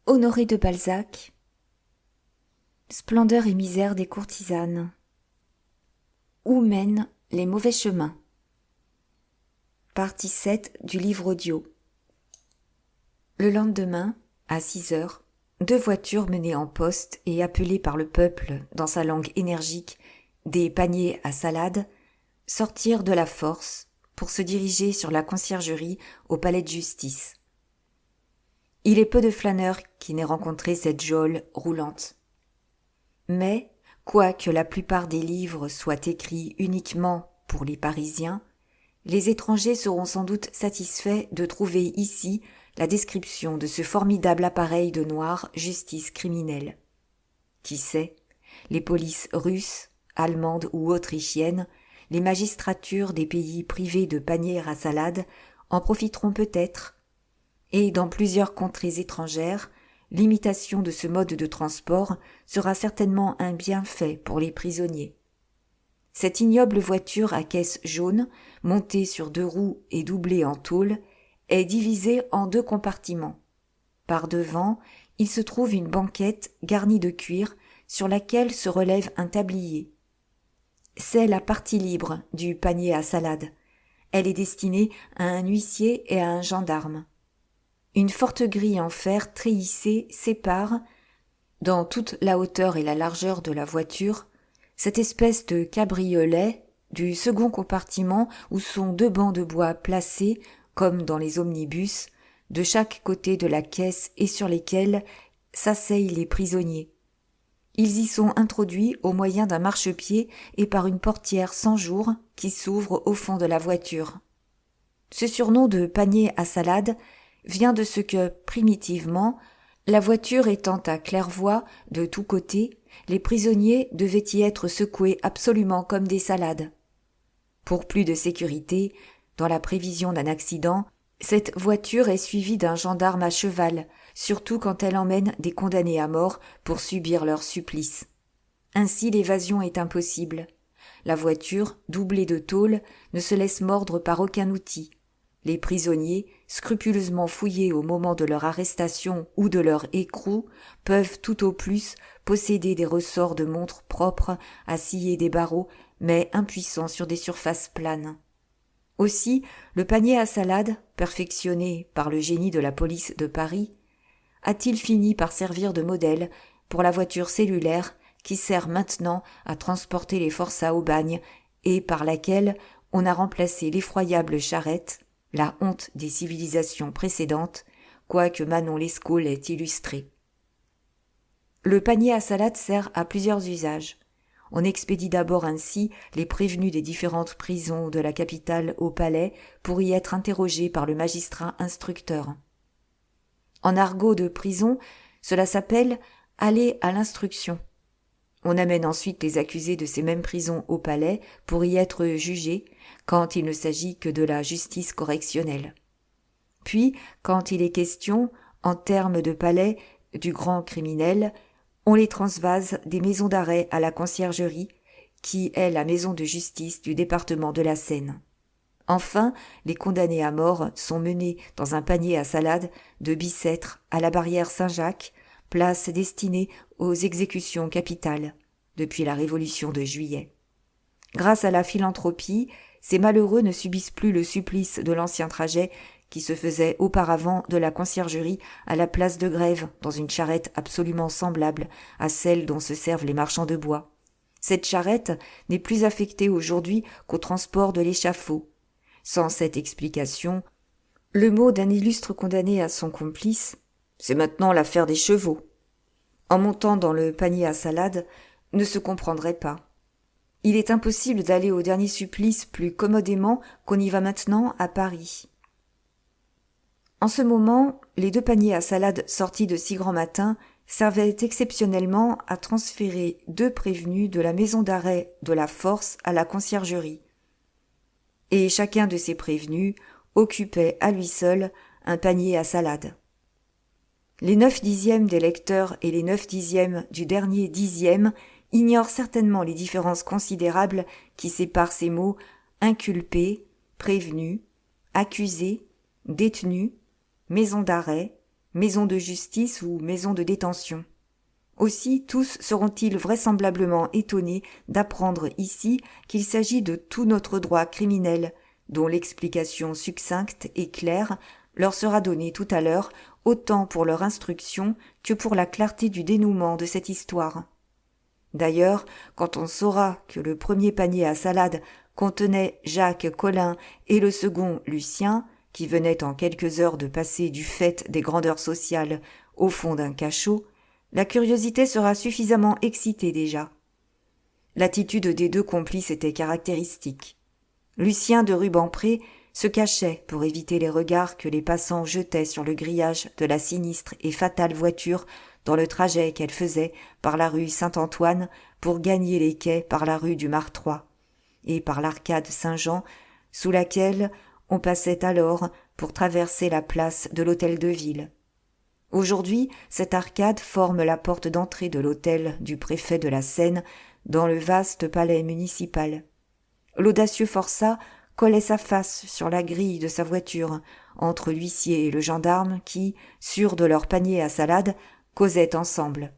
Honoré de Balzac. Splendeur et misère des courtisanes. Où mènent les mauvais chemins? Partie 7 du livre audio. Le lendemain, à 6 heures, 2 voitures menées en poste et appelées par le peuple, dans sa langue énergique, des paniers à salade, sortirent de la force pour se diriger sur la conciergerie au palais de justice. Il est peu de flâneurs qui n'aient rencontré cette geôle roulante. Mais, quoique la plupart des livres soient écrits uniquement pour les Parisiens, les étrangers seront sans doute satisfaits de trouver ici la description de ce formidable appareil de noire justice criminelle. Qui sait, les polices russes, allemandes ou autrichiennes, les magistratures des pays privés de paniers à salade en profiteront peut-être, et dans plusieurs contrées étrangères, l'imitation de ce mode de transport sera certainement un bienfait pour les prisonniers. Cette ignoble voiture à caisse jaune, montée sur 2 roues et doublée en tôle, est divisée en 2 compartiments. Par devant, il se trouve une banquette garnie de cuir sur laquelle se relève un tablier. C'est la partie libre du panier à salade. Elle est destinée à un huissier et à un gendarme. Une forte grille en fer treillissée sépare, dans toute la hauteur et la largeur de la voiture, cette espèce de cabriolet du second compartiment où sont 2 bancs de bois placés, comme dans les omnibus, de chaque côté de la caisse et sur lesquels s'asseyent les prisonniers. Ils y sont introduits au moyen d'un marchepied et par une portière sans jour qui s'ouvre au fond de la voiture. Ce surnom de panier à salade vient de ce que, primitivement, la voiture étant à claire-voie de tous côtés, les prisonniers devaient y être secoués absolument comme des salades. Pour plus de sécurité, dans la prévision d'un accident, cette voiture est suivie d'un gendarme à cheval, surtout quand elle emmène des condamnés à mort pour subir leur supplice. Ainsi l'évasion est impossible. La voiture, doublée de tôle, ne se laisse mordre par aucun outil. Les prisonniers, scrupuleusement fouillés au moment de leur arrestation ou de leur écrou, peuvent tout au plus posséder des ressorts de montre propres à scier des barreaux, mais impuissants sur des surfaces planes. Aussi, le panier à salade, perfectionné par le génie de la police de Paris, a-t-il fini par servir de modèle pour la voiture cellulaire qui sert maintenant à transporter les forçats au bagne et par laquelle on a remplacé l'effroyable charrette, la honte des civilisations précédentes, quoique Manon Lescaut l'ait illustré. Le panier à salade sert à plusieurs usages. On expédie d'abord ainsi les prévenus des différentes prisons de la capitale au palais pour y être interrogés par le magistrat instructeur. En argot de prison, cela s'appelle « aller à l'instruction ». On amène ensuite les accusés de ces mêmes prisons au palais pour y être jugés, quand il ne s'agit que de la justice correctionnelle. Puis, quand il est question, en termes de palais, du grand criminel, on les transvase des maisons d'arrêt à la conciergerie, qui est la maison de justice du département de la Seine. Enfin, les condamnés à mort sont menés dans un panier à salade de Bicêtre à la barrière Saint-Jacques, place destinée aux exécutions capitales, depuis la Révolution de Juillet. Grâce à la philanthropie, ces malheureux ne subissent plus le supplice de l'ancien trajet qui se faisait auparavant de la conciergerie à la place de Grève dans une charrette absolument semblable à celle dont se servent les marchands de bois. Cette charrette n'est plus affectée aujourd'hui qu'au transport de l'échafaud. Sans cette explication, le mot d'un illustre condamné à son complice, c'est maintenant l'affaire des chevaux, en montant dans le panier à salade, ne se comprendrait pas. Il est impossible d'aller au dernier supplice plus commodément qu'on y va maintenant à Paris. En ce moment, les 2 paniers à salade sortis de si grand matin servaient exceptionnellement à transférer 2 prévenus de la maison d'arrêt de la Force à la conciergerie. Et chacun de ces prévenus occupait à lui seul un panier à salade. Les 9/10 des lecteurs et les 9/10 du dernier 10e ignorent certainement les différences considérables qui séparent ces mots inculpé, prévenu, accusé, détenu, maison d'arrêt, maison de justice ou maison de détention. Aussi tous seront-ils vraisemblablement étonnés d'apprendre ici qu'il s'agit de tout notre droit criminel, dont l'explication succincte et claire leur sera donnée tout à l'heure, autant pour leur instruction que pour la clarté du dénouement de cette histoire. D'ailleurs, quand on saura que le premier panier à salade contenait Jacques Collin et le second Lucien, qui venait en quelques heures de passer du faîte des grandeurs sociales au fond d'un cachot, la curiosité sera suffisamment excitée déjà. L'attitude des deux complices était caractéristique. Lucien de Rubempré se cachait pour éviter les regards que les passants jetaient sur le grillage de la sinistre et fatale voiture dans le trajet qu'elle faisait par la rue Saint-Antoine pour gagner les quais par la rue du Martroi et par l'arcade Saint-Jean, sous laquelle on passait alors pour traverser la place de l'hôtel de ville. Aujourd'hui, cette arcade forme la porte d'entrée de l'hôtel du préfet de la Seine dans le vaste palais municipal. L'audacieux forçat collait sa face sur la grille de sa voiture, entre l'huissier et le gendarme qui, sûrs de leur panier à salade, causaient ensemble.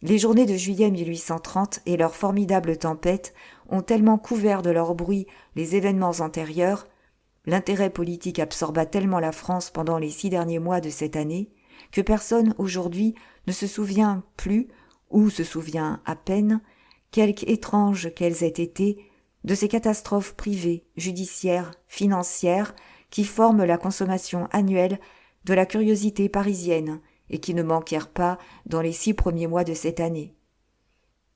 Les journées de juillet 1830 et leur formidable tempête ont tellement couvert de leur bruit les événements antérieurs, l'intérêt politique absorba tellement la France pendant les 6 derniers mois de cette année, que personne aujourd'hui ne se souvient plus, ou se souvient à peine, quelque étranges qu'elles aient été, de ces catastrophes privées, judiciaires, financières, qui forment la consommation annuelle de la curiosité parisienne et qui ne manquèrent pas dans les 6 premiers mois de cette année.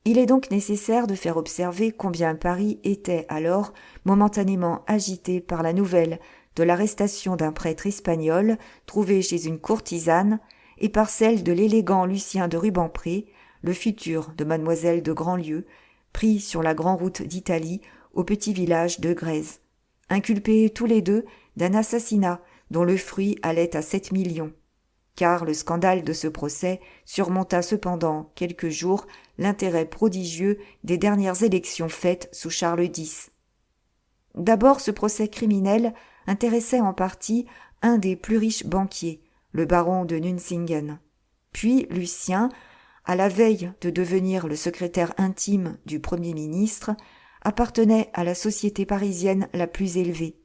Il est donc nécessaire de faire observer combien Paris était alors momentanément agité par la nouvelle de l'arrestation d'un prêtre espagnol trouvé chez une courtisane et par celle de l'élégant Lucien de Rubempré, le futur de mademoiselle de Grandlieu, pris sur la grande route d'Italie au petit village de Grèze, inculpés tous les deux d'un assassinat dont le fruit allait à 7 millions. Car le scandale de ce procès surmonta cependant quelques jours l'intérêt prodigieux des dernières élections faites sous Charles X. D'abord, ce procès criminel intéressait en partie un des plus riches banquiers, le baron de Nuncingen. Puis Lucien, à la veille de devenir le secrétaire intime du Premier ministre, appartenait à la société parisienne la plus élevée.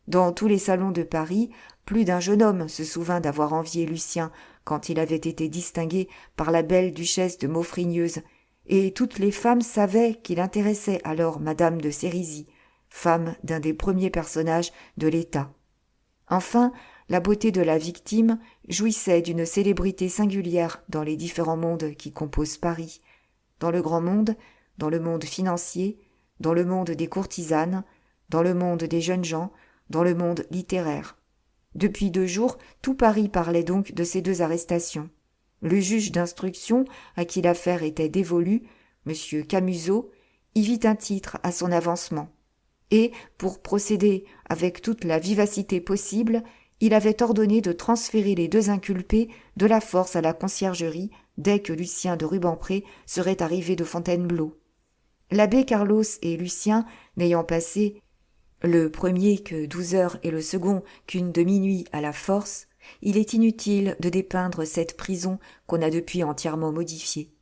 Dans tous les salons de Paris, plus d'un jeune homme se souvint d'avoir envié Lucien quand il avait été distingué par la belle duchesse de Maufrigneuse, et toutes les femmes savaient qu'il intéressait alors madame de Sérisy, femme d'un des premiers personnages de l'État. Enfin, la beauté de la victime jouissait d'une célébrité singulière dans les différents mondes qui composent Paris, dans le grand monde, dans le monde financier, dans le monde des courtisanes, dans le monde des jeunes gens, dans le monde littéraire. Depuis 2 jours, tout Paris parlait donc de ces 2 arrestations. Le juge d'instruction, à qui l'affaire était dévolue, M. Camusot, y vit un titre à son avancement. Et, pour procéder avec toute la vivacité possible, il avait ordonné de transférer les 2 inculpés de la force à la conciergerie dès que Lucien de Rubempré serait arrivé de Fontainebleau. L'abbé Carlos et Lucien, n'ayant passé le premier que 12 heures et le second qu'une demi-nuit à la force, il est inutile de dépeindre cette prison qu'on a depuis entièrement modifiée.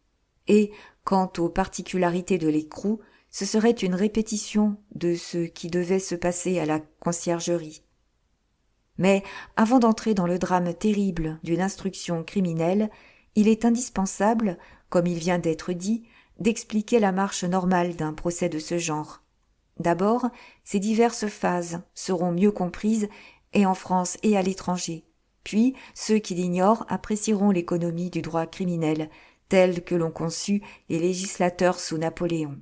Et, quant aux particularités de l'écrou, ce serait une répétition de ce qui devait se passer à la conciergerie. Mais, avant d'entrer dans le drame terrible d'une instruction criminelle, il est indispensable, comme il vient d'être dit, d'expliquer la marche normale d'un procès de ce genre. D'abord, ces diverses phases seront mieux comprises et en France et à l'étranger. Puis, ceux qui l'ignorent apprécieront l'économie du droit criminel, telle que l'ont conçue les législateurs sous Napoléon.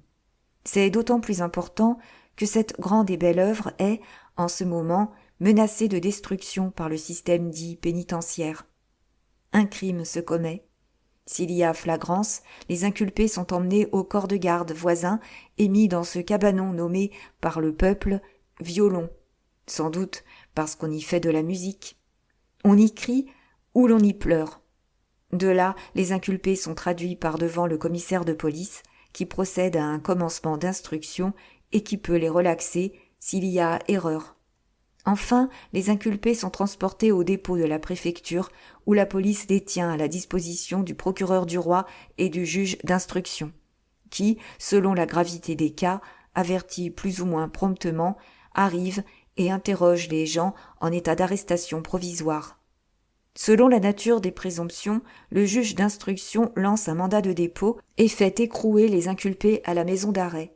C'est d'autant plus important que cette grande et belle œuvre est, en ce moment, menacée de destruction par le système dit pénitentiaire. Un crime se commet. S'il y a flagrance, les inculpés sont emmenés au corps de garde voisin et mis dans ce cabanon nommé par le peuple violon, sans doute parce qu'on y fait de la musique. On y crie ou l'on y pleure. De là, les inculpés sont traduits par devant le commissaire de police qui procède à un commencement d'instruction et qui peut les relaxer s'il y a erreur. Enfin, les inculpés sont transportés au dépôt de la préfecture où la police les tient à la disposition du procureur du roi et du juge d'instruction, qui, selon la gravité des cas, avertis plus ou moins promptement, arrive et interroge les gens en état d'arrestation provisoire. Selon la nature des présomptions, le juge d'instruction lance un mandat de dépôt et fait écrouer les inculpés à la maison d'arrêt.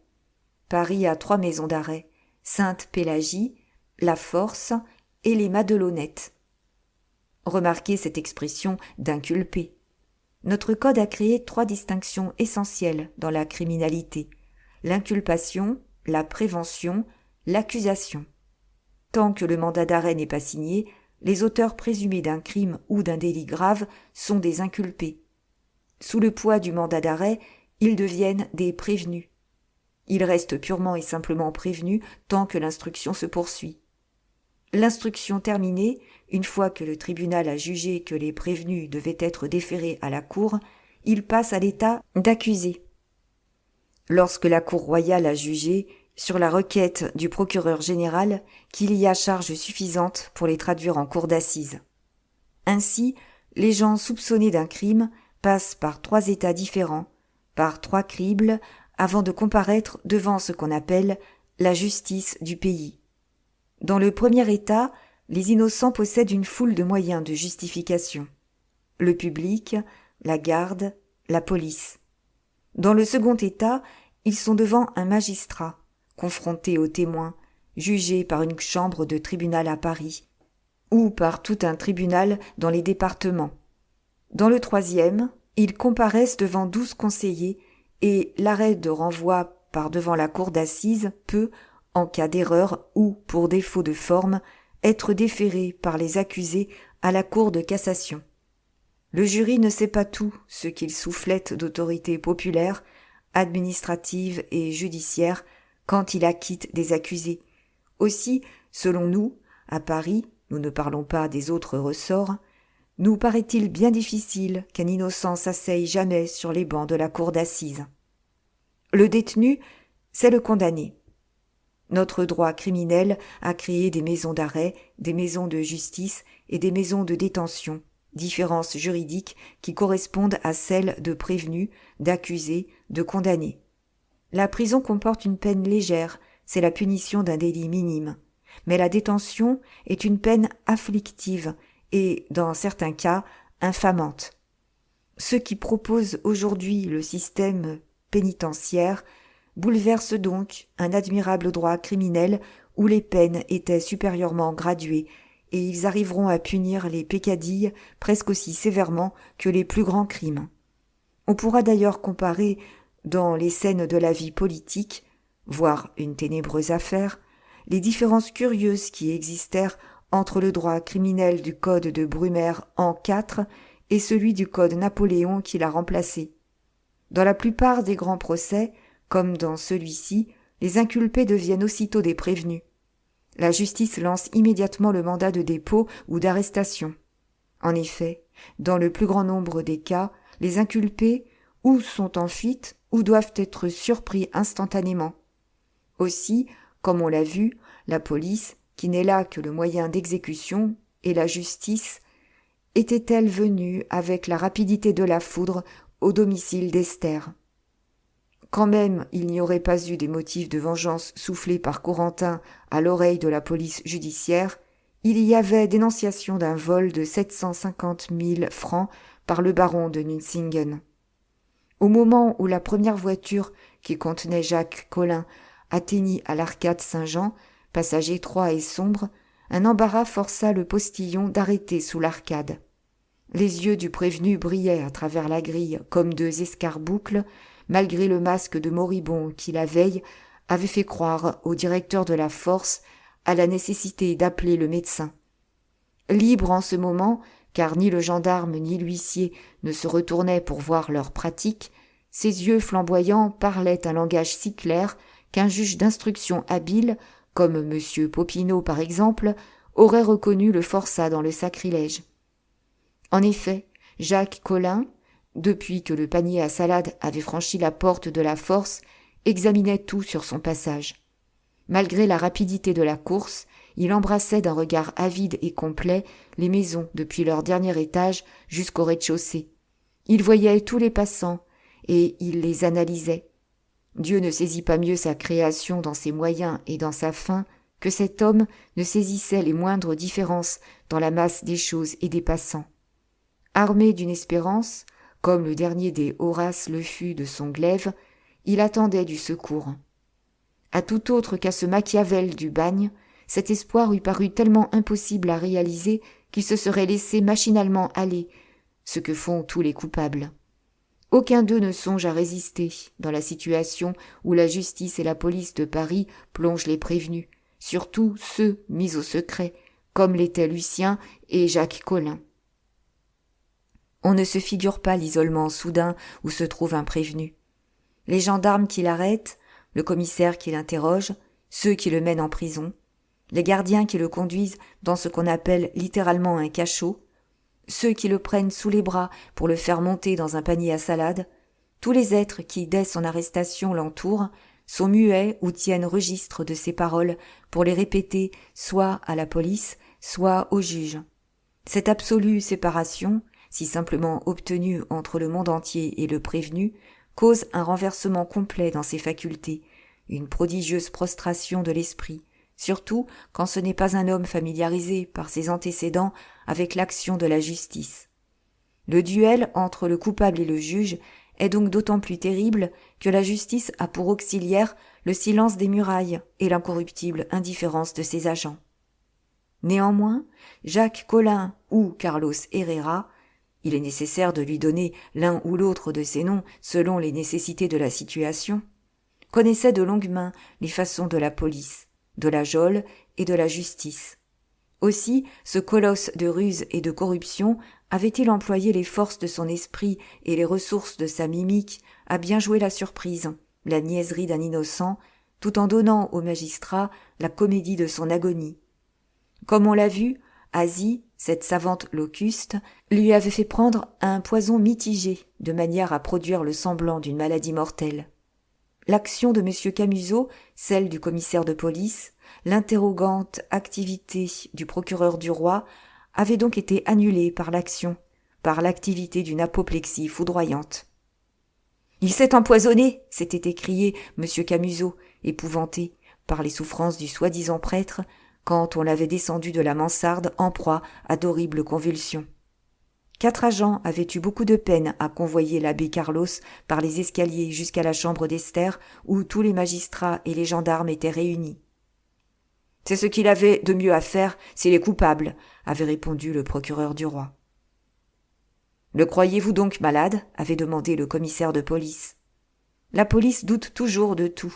Paris a 3 maisons d'arrêt, Sainte-Pélagie, La Force et les Madelonnettes. Remarquez cette expression d'inculpé. Notre code a créé 3 distinctions essentielles dans la criminalité: l'inculpation, la prévention, l'accusation. Tant que le mandat d'arrêt n'est pas signé, les auteurs présumés d'un crime ou d'un délit grave sont des inculpés. Sous le poids du mandat d'arrêt, ils deviennent des prévenus. Ils restent purement et simplement prévenus tant que l'instruction se poursuit. L'instruction terminée, une fois que le tribunal a jugé que les prévenus devaient être déférés à la cour, il passe à l'état d'accusé. Lorsque la cour royale a jugé, sur la requête du procureur général, qu'il y a charge suffisante pour les traduire en cour d'assises. Ainsi, les gens soupçonnés d'un crime passent par 3 états différents, par 3 cribles, avant de comparaître devant ce qu'on appelle la justice du pays. Dans le premier état, les innocents possèdent une foule de moyens de justification: le public, la garde, la police. Dans le second état, ils sont devant un magistrat, confrontés aux témoins, jugés par une chambre de tribunal à Paris, ou par tout un tribunal dans les départements. Dans le troisième, ils comparaissent devant 12 conseillers et l'arrêt de renvoi par devant la cour d'assises peut, en cas d'erreur ou pour défaut de forme, être déféré par les accusés à la cour de cassation. Le jury ne sait pas tout ce qu'il soufflette d'autorité populaire, administrative et judiciaire quand il acquitte des accusés. Aussi, selon nous, à Paris, nous ne parlons pas des autres ressorts, nous paraît-il bien difficile qu'un innocent s'asseye jamais sur les bancs de la cour d'assises. Le détenu, c'est le condamné. Notre droit criminel a créé des maisons d'arrêt, des maisons de justice et des maisons de détention, différences juridiques qui correspondent à celles de prévenus, d'accusés, de condamnés. La prison comporte une peine légère, c'est la punition d'un délit minime, mais la détention est une peine afflictive et, dans certains cas, infamante. Ceux qui proposent aujourd'hui le système pénitentiaire bouleversent donc un admirable droit criminel où les peines étaient supérieurement graduées, et ils arriveront à punir les peccadilles presque aussi sévèrement que les plus grands crimes. On pourra d'ailleurs comparer, dans les scènes de la vie politique, voire une ténébreuse affaire, les différences curieuses qui existèrent entre le droit criminel du code de Brumaire an IV et celui du code Napoléon qui l'a remplacé. Dans la plupart des grands procès, comme dans celui-ci, les inculpés deviennent aussitôt des prévenus. La justice lance immédiatement le mandat de dépôt ou d'arrestation. En effet, dans le plus grand nombre des cas, les inculpés ou sont en fuite ou doivent être surpris instantanément. Aussi, comme on l'a vu, la police, qui n'est là que le moyen d'exécution, et la justice, était-elle venue avec la rapidité de la foudre au domicile d'Esther. Quand même il n'y aurait pas eu des motifs de vengeance soufflés par Corentin à l'oreille de la police judiciaire, il y avait dénonciation d'un vol de 750 000 francs par le baron de Nucingen. Au moment où la première voiture qui contenait Jacques Collin atteignit à l'arcade Saint-Jean, passage étroit et sombre, un embarras força le postillon d'arrêter sous l'arcade. Les yeux du prévenu brillaient à travers la grille comme 2 escarboucles, malgré le masque de moribond qui, la veille, avait fait croire au directeur de la force à la nécessité d'appeler le médecin. Libre en ce moment, car ni le gendarme ni l'huissier ne se retournaient pour voir leur pratique, ses yeux flamboyants parlaient un langage si clair qu'un juge d'instruction habile, comme M. Popinot par exemple, aurait reconnu le forçat dans le sacrilège. En effet, Jacques Collin, depuis que le panier à salade avait franchi la porte de la force, examinait tout sur son passage. Malgré la rapidité de la course, il embrassait d'un regard avide et complet les maisons depuis leur dernier étage jusqu'au rez-de-chaussée. Il voyait tous les passants et il les analysait. Dieu ne saisit pas mieux sa création dans ses moyens et dans sa fin que cet homme ne saisissait les moindres différences dans la masse des choses et des passants. Armé d'une espérance, comme le dernier des Horaces le fut de son glaive, il attendait du secours. À tout autre qu'à ce Machiavel du bagne, cet espoir eût paru tellement impossible à réaliser qu'il se serait laissé machinalement aller, ce que font tous les coupables. Aucun d'eux ne songe à résister dans la situation où la justice et la police de Paris plongent les prévenus, surtout ceux mis au secret, comme l'étaient Lucien et Jacques Collin. On ne se figure pas l'isolement soudain où se trouve un prévenu. Les gendarmes qui l'arrêtent, le commissaire qui l'interroge, ceux qui le mènent en prison, les gardiens qui le conduisent dans ce qu'on appelle littéralement un cachot, ceux qui le prennent sous les bras pour le faire monter dans un panier à salade, tous les êtres qui, dès son arrestation, l'entourent, sont muets ou tiennent registre de ses paroles pour les répéter soit à la police, soit au juge. Cette absolue séparation, si simplement obtenue entre le monde entier et le prévenu, cause un renversement complet dans ses facultés, une prodigieuse prostration de l'esprit, surtout quand ce n'est pas un homme familiarisé par ses antécédents avec l'action de la justice. Le duel entre le coupable et le juge est donc d'autant plus terrible que la justice a pour auxiliaire le silence des murailles et l'incorruptible indifférence de ses agents. Néanmoins, Jacques Collin ou Carlos Herrera, il est nécessaire de lui donner l'un ou l'autre de ces noms selon les nécessités de la situation, connaissait de longue main les façons de la police, de la geôle et de la justice. Aussi, ce colosse de ruse et de corruption avait-il employé les forces de son esprit et les ressources de sa mimique à bien jouer la surprise, la niaiserie d'un innocent, tout en donnant au magistrat la comédie de son agonie. Comme on l'a vu, Asie, cette savante locuste, lui avait fait prendre un poison mitigé, de manière à produire le semblant d'une maladie mortelle. L'action de M. Camusot, celle du commissaire de police, l'interrogante activité du procureur du roi, avaient donc été annulées par l'action, par l'activité d'une apoplexie foudroyante. « Il s'est empoisonné !» s'était écrié M. Camusot, épouvanté par les souffrances du soi-disant prêtre, quand on l'avait descendu de la mansarde en proie à d'horribles convulsions. 4 agents avaient eu beaucoup de peine à convoyer l'abbé Carlos par les escaliers jusqu'à la chambre d'Esther où tous les magistrats et les gendarmes étaient réunis. « C'est ce qu'il avait de mieux à faire s'il est coupable », avait répondu le procureur du roi. « Le croyez-vous donc malade ?» avait demandé le commissaire de police. La police doute toujours de tout.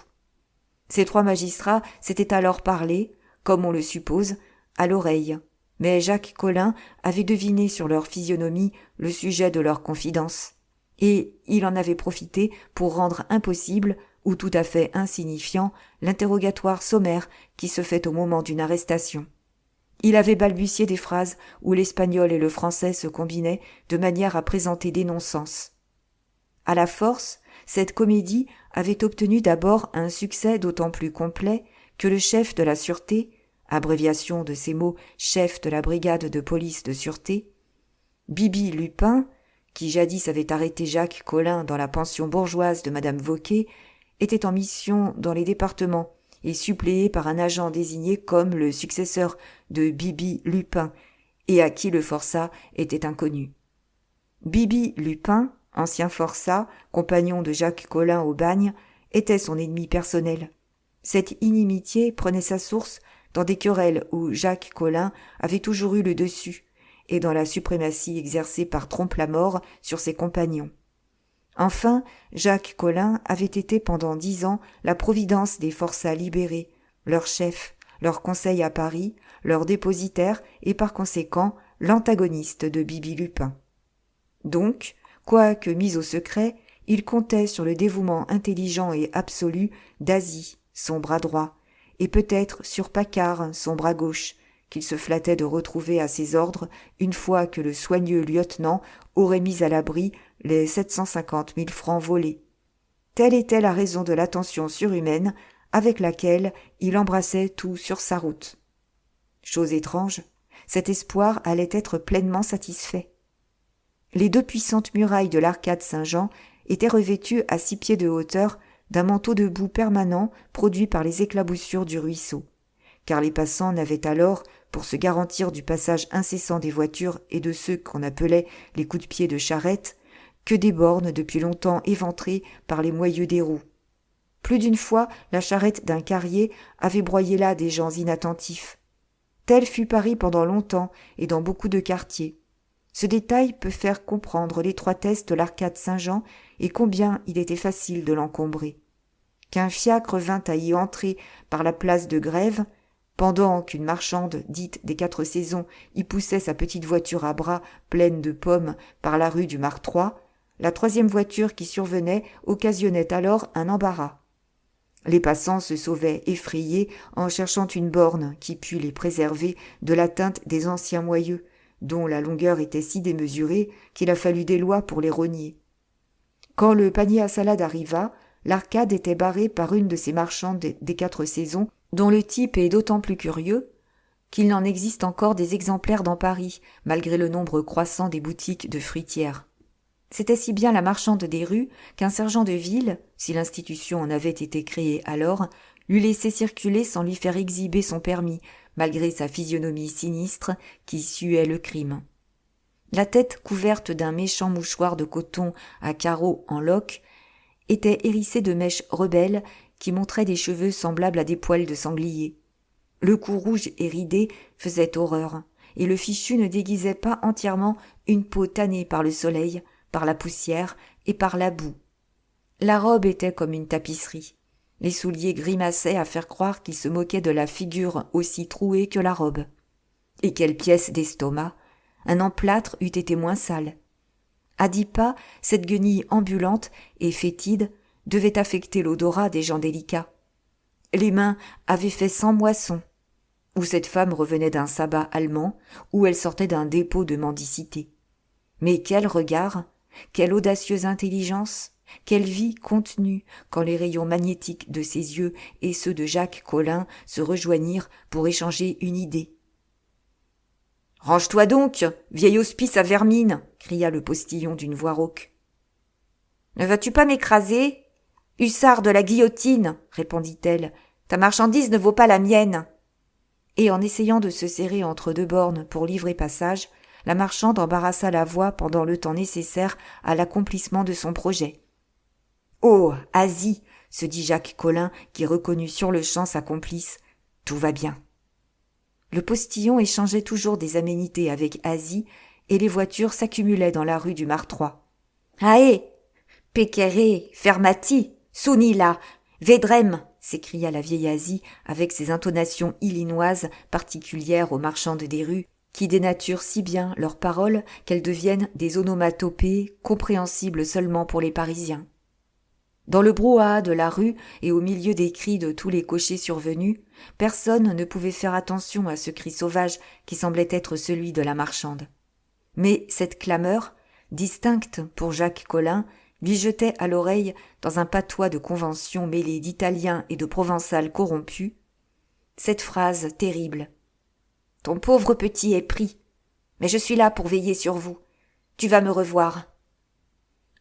Ces 3 magistrats s'étaient alors parlé, comme on le suppose, à l'oreille, mais Jacques Collin avait deviné sur leur physionomie le sujet de leur confidence, et il en avait profité pour rendre impossible, ou tout à fait insignifiant, l'interrogatoire sommaire qui se fait au moment d'une arrestation. Il avait balbutié des phrases où l'espagnol et le français se combinaient de manière à présenter des non-sens. À la force, cette comédie avait obtenu d'abord un succès d'autant plus complet que le chef de la sûreté, abréviation de ces mots chef de la brigade de police de sûreté, Bibi Lupin, qui jadis avait arrêté Jacques Collin dans la pension bourgeoise de madame Vauquet, était en mission dans les départements et suppléé par un agent désigné comme le successeur de Bibi Lupin et à qui le forçat était inconnu. Bibi Lupin, ancien forçat, compagnon de Jacques Collin au bagne, était son ennemi personnel. Cette inimitié prenait sa source dans des querelles où Jacques Collin avait toujours eu le dessus, et dans la suprématie exercée par Trompe-la-Mort sur ses compagnons. Enfin, Jacques Collin avait été pendant 10 ans la providence des forçats libérés, leur chef, leur conseil à Paris, leur dépositaire et par conséquent l'antagoniste de Bibi Lupin. Donc, quoique mis au secret, il comptait sur le dévouement intelligent et absolu d'Asie, son bras droit, et peut-être sur Paccard, son bras gauche, qu'il se flattait de retrouver à ses ordres une fois que le soigneux lieutenant aurait mis à l'abri les 750 000 francs volés. Telle était la raison de l'attention surhumaine avec laquelle il embrassait tout sur sa route. Chose étrange, cet espoir allait être pleinement satisfait. Les 2 puissantes murailles de l'arcade Saint-Jean étaient revêtues à 6 pieds de hauteur d'un manteau de boue permanent produit par les éclaboussures du ruisseau, car les passants n'avaient alors, pour se garantir du passage incessant des voitures et de ceux qu'on appelait les coups de pied de charrette, que des bornes depuis longtemps éventrées par les moyeux des roues. Plus d'une fois, la charrette d'un carrier avait broyé là des gens inattentifs. Tel fut Paris pendant longtemps et dans beaucoup de quartiers. Ce détail peut faire comprendre l'étroitesse de l'arcade Saint-Jean et combien il était facile de l'encombrer. Qu'un fiacre vînt à y entrer par la place de Grève, pendant qu'une marchande dite des 4 saisons y poussait sa petite voiture à bras pleine de pommes par la rue du Martroi, la 3e voiture qui survenait occasionnait alors un embarras. Les passants se sauvaient effrayés en cherchant une borne qui pût les préserver de l'atteinte des anciens moyeux, dont la longueur était si démesurée qu'il a fallu des lois pour les rogner. Quand le panier à salade arriva, l'arcade était barrée par une de ces marchandes des 4 saisons, dont le type est d'autant plus curieux qu'il n'en existe encore des exemplaires dans Paris, malgré le nombre croissant des boutiques de fruitières. C'était si bien la marchande des rues qu'un sergent de ville, si l'institution en avait été créée alors, l'eût laissé circuler sans lui faire exhiber son permis, malgré sa physionomie sinistre qui suait le crime. La tête couverte d'un méchant mouchoir de coton à carreaux en loques était hérissée de mèches rebelles qui montraient des cheveux semblables à des poils de sanglier. Le cou rouge et ridé faisait horreur, et le fichu ne déguisait pas entièrement une peau tannée par le soleil, par la poussière et par la boue. La robe était comme une tapisserie. Les souliers grimaçaient à faire croire qu'ils se moquaient de la figure aussi trouée que la robe. Et quelle pièce d'estomac! Un emplâtre eût été moins sale. À 10 pas, cette guenille ambulante et fétide devait affecter l'odorat des gens délicats. Les mains avaient fait 100 moissons. Ou cette femme revenait d'un sabbat allemand, ou elle sortait d'un dépôt de mendicité. Mais quel regard! Quelle audacieuse intelligence, quelle vie contenue quand les rayons magnétiques de ses yeux et ceux de Jacques Collin se rejoignirent pour échanger une idée. « Range-toi donc, vieil hospice à vermine !» cria le postillon d'une voix rauque. « Ne vas-tu pas m'écraser ? Hussard de la guillotine !» répondit-elle. « Ta marchandise ne vaut pas la mienne !» Et en essayant de se serrer entre 2 bornes pour livrer passage, la marchande embarrassa la voie pendant le temps nécessaire à l'accomplissement de son projet. « Oh, Asie !» se dit Jacques Collin, qui reconnut sur-le-champ sa complice. « Tout va bien. » Le postillon échangeait toujours des aménités avec Asie, et les voitures s'accumulaient dans la rue du Martroi. « Aé, pékéré, fermati, sounila, védrem !» s'écria la vieille Asie avec ses intonations illinoises particulières aux marchandes des rues, qui dénaturent si bien leurs paroles qu'elles deviennent des onomatopées compréhensibles seulement pour les Parisiens. Dans le brouhaha de la rue et au milieu des cris de tous les cochers survenus, personne ne pouvait faire attention à ce cri sauvage qui semblait être celui de la marchande. Mais cette clameur, distincte pour Jacques Collin, lui jetait à l'oreille, dans un patois de convention mêlé d'italien et de provençal corrompu, cette phrase terrible. « Ton pauvre petit est pris, mais je suis là pour veiller sur vous. Tu vas me revoir. »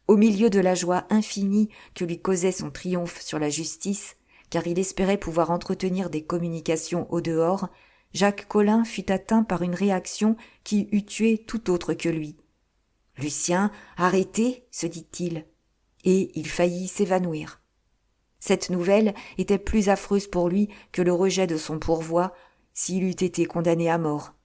Au milieu de la joie infinie que lui causait son triomphe sur la justice, car il espérait pouvoir entretenir des communications au dehors, Jacques Collin fut atteint par une réaction qui eût tué tout autre que lui. « Lucien, arrêtez !» se dit-il, et il faillit s'évanouir. Cette nouvelle était plus affreuse pour lui que le rejet de son pourvoi s'il eût été condamné à mort.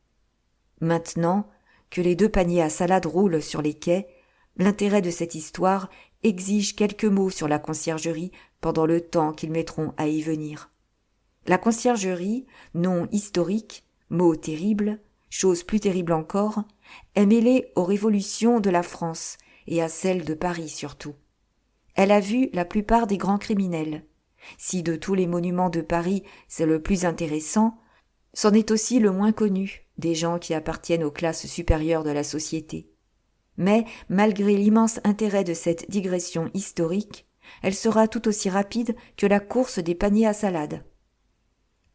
Maintenant que les 2 paniers à salade roulent sur les quais, l'intérêt de cette histoire exige quelques mots sur la conciergerie pendant le temps qu'ils mettront à y venir. La conciergerie, nom historique, mot terrible, chose plus terrible encore, est mêlée aux révolutions de la France et à celles de Paris surtout. Elle a vu la plupart des grands criminels. Si de tous les monuments de Paris c'est le plus intéressant, c'en est aussi le moins connu des gens qui appartiennent aux classes supérieures de la société. Mais, malgré l'immense intérêt de cette digression historique, elle sera tout aussi rapide que la course des paniers à salade.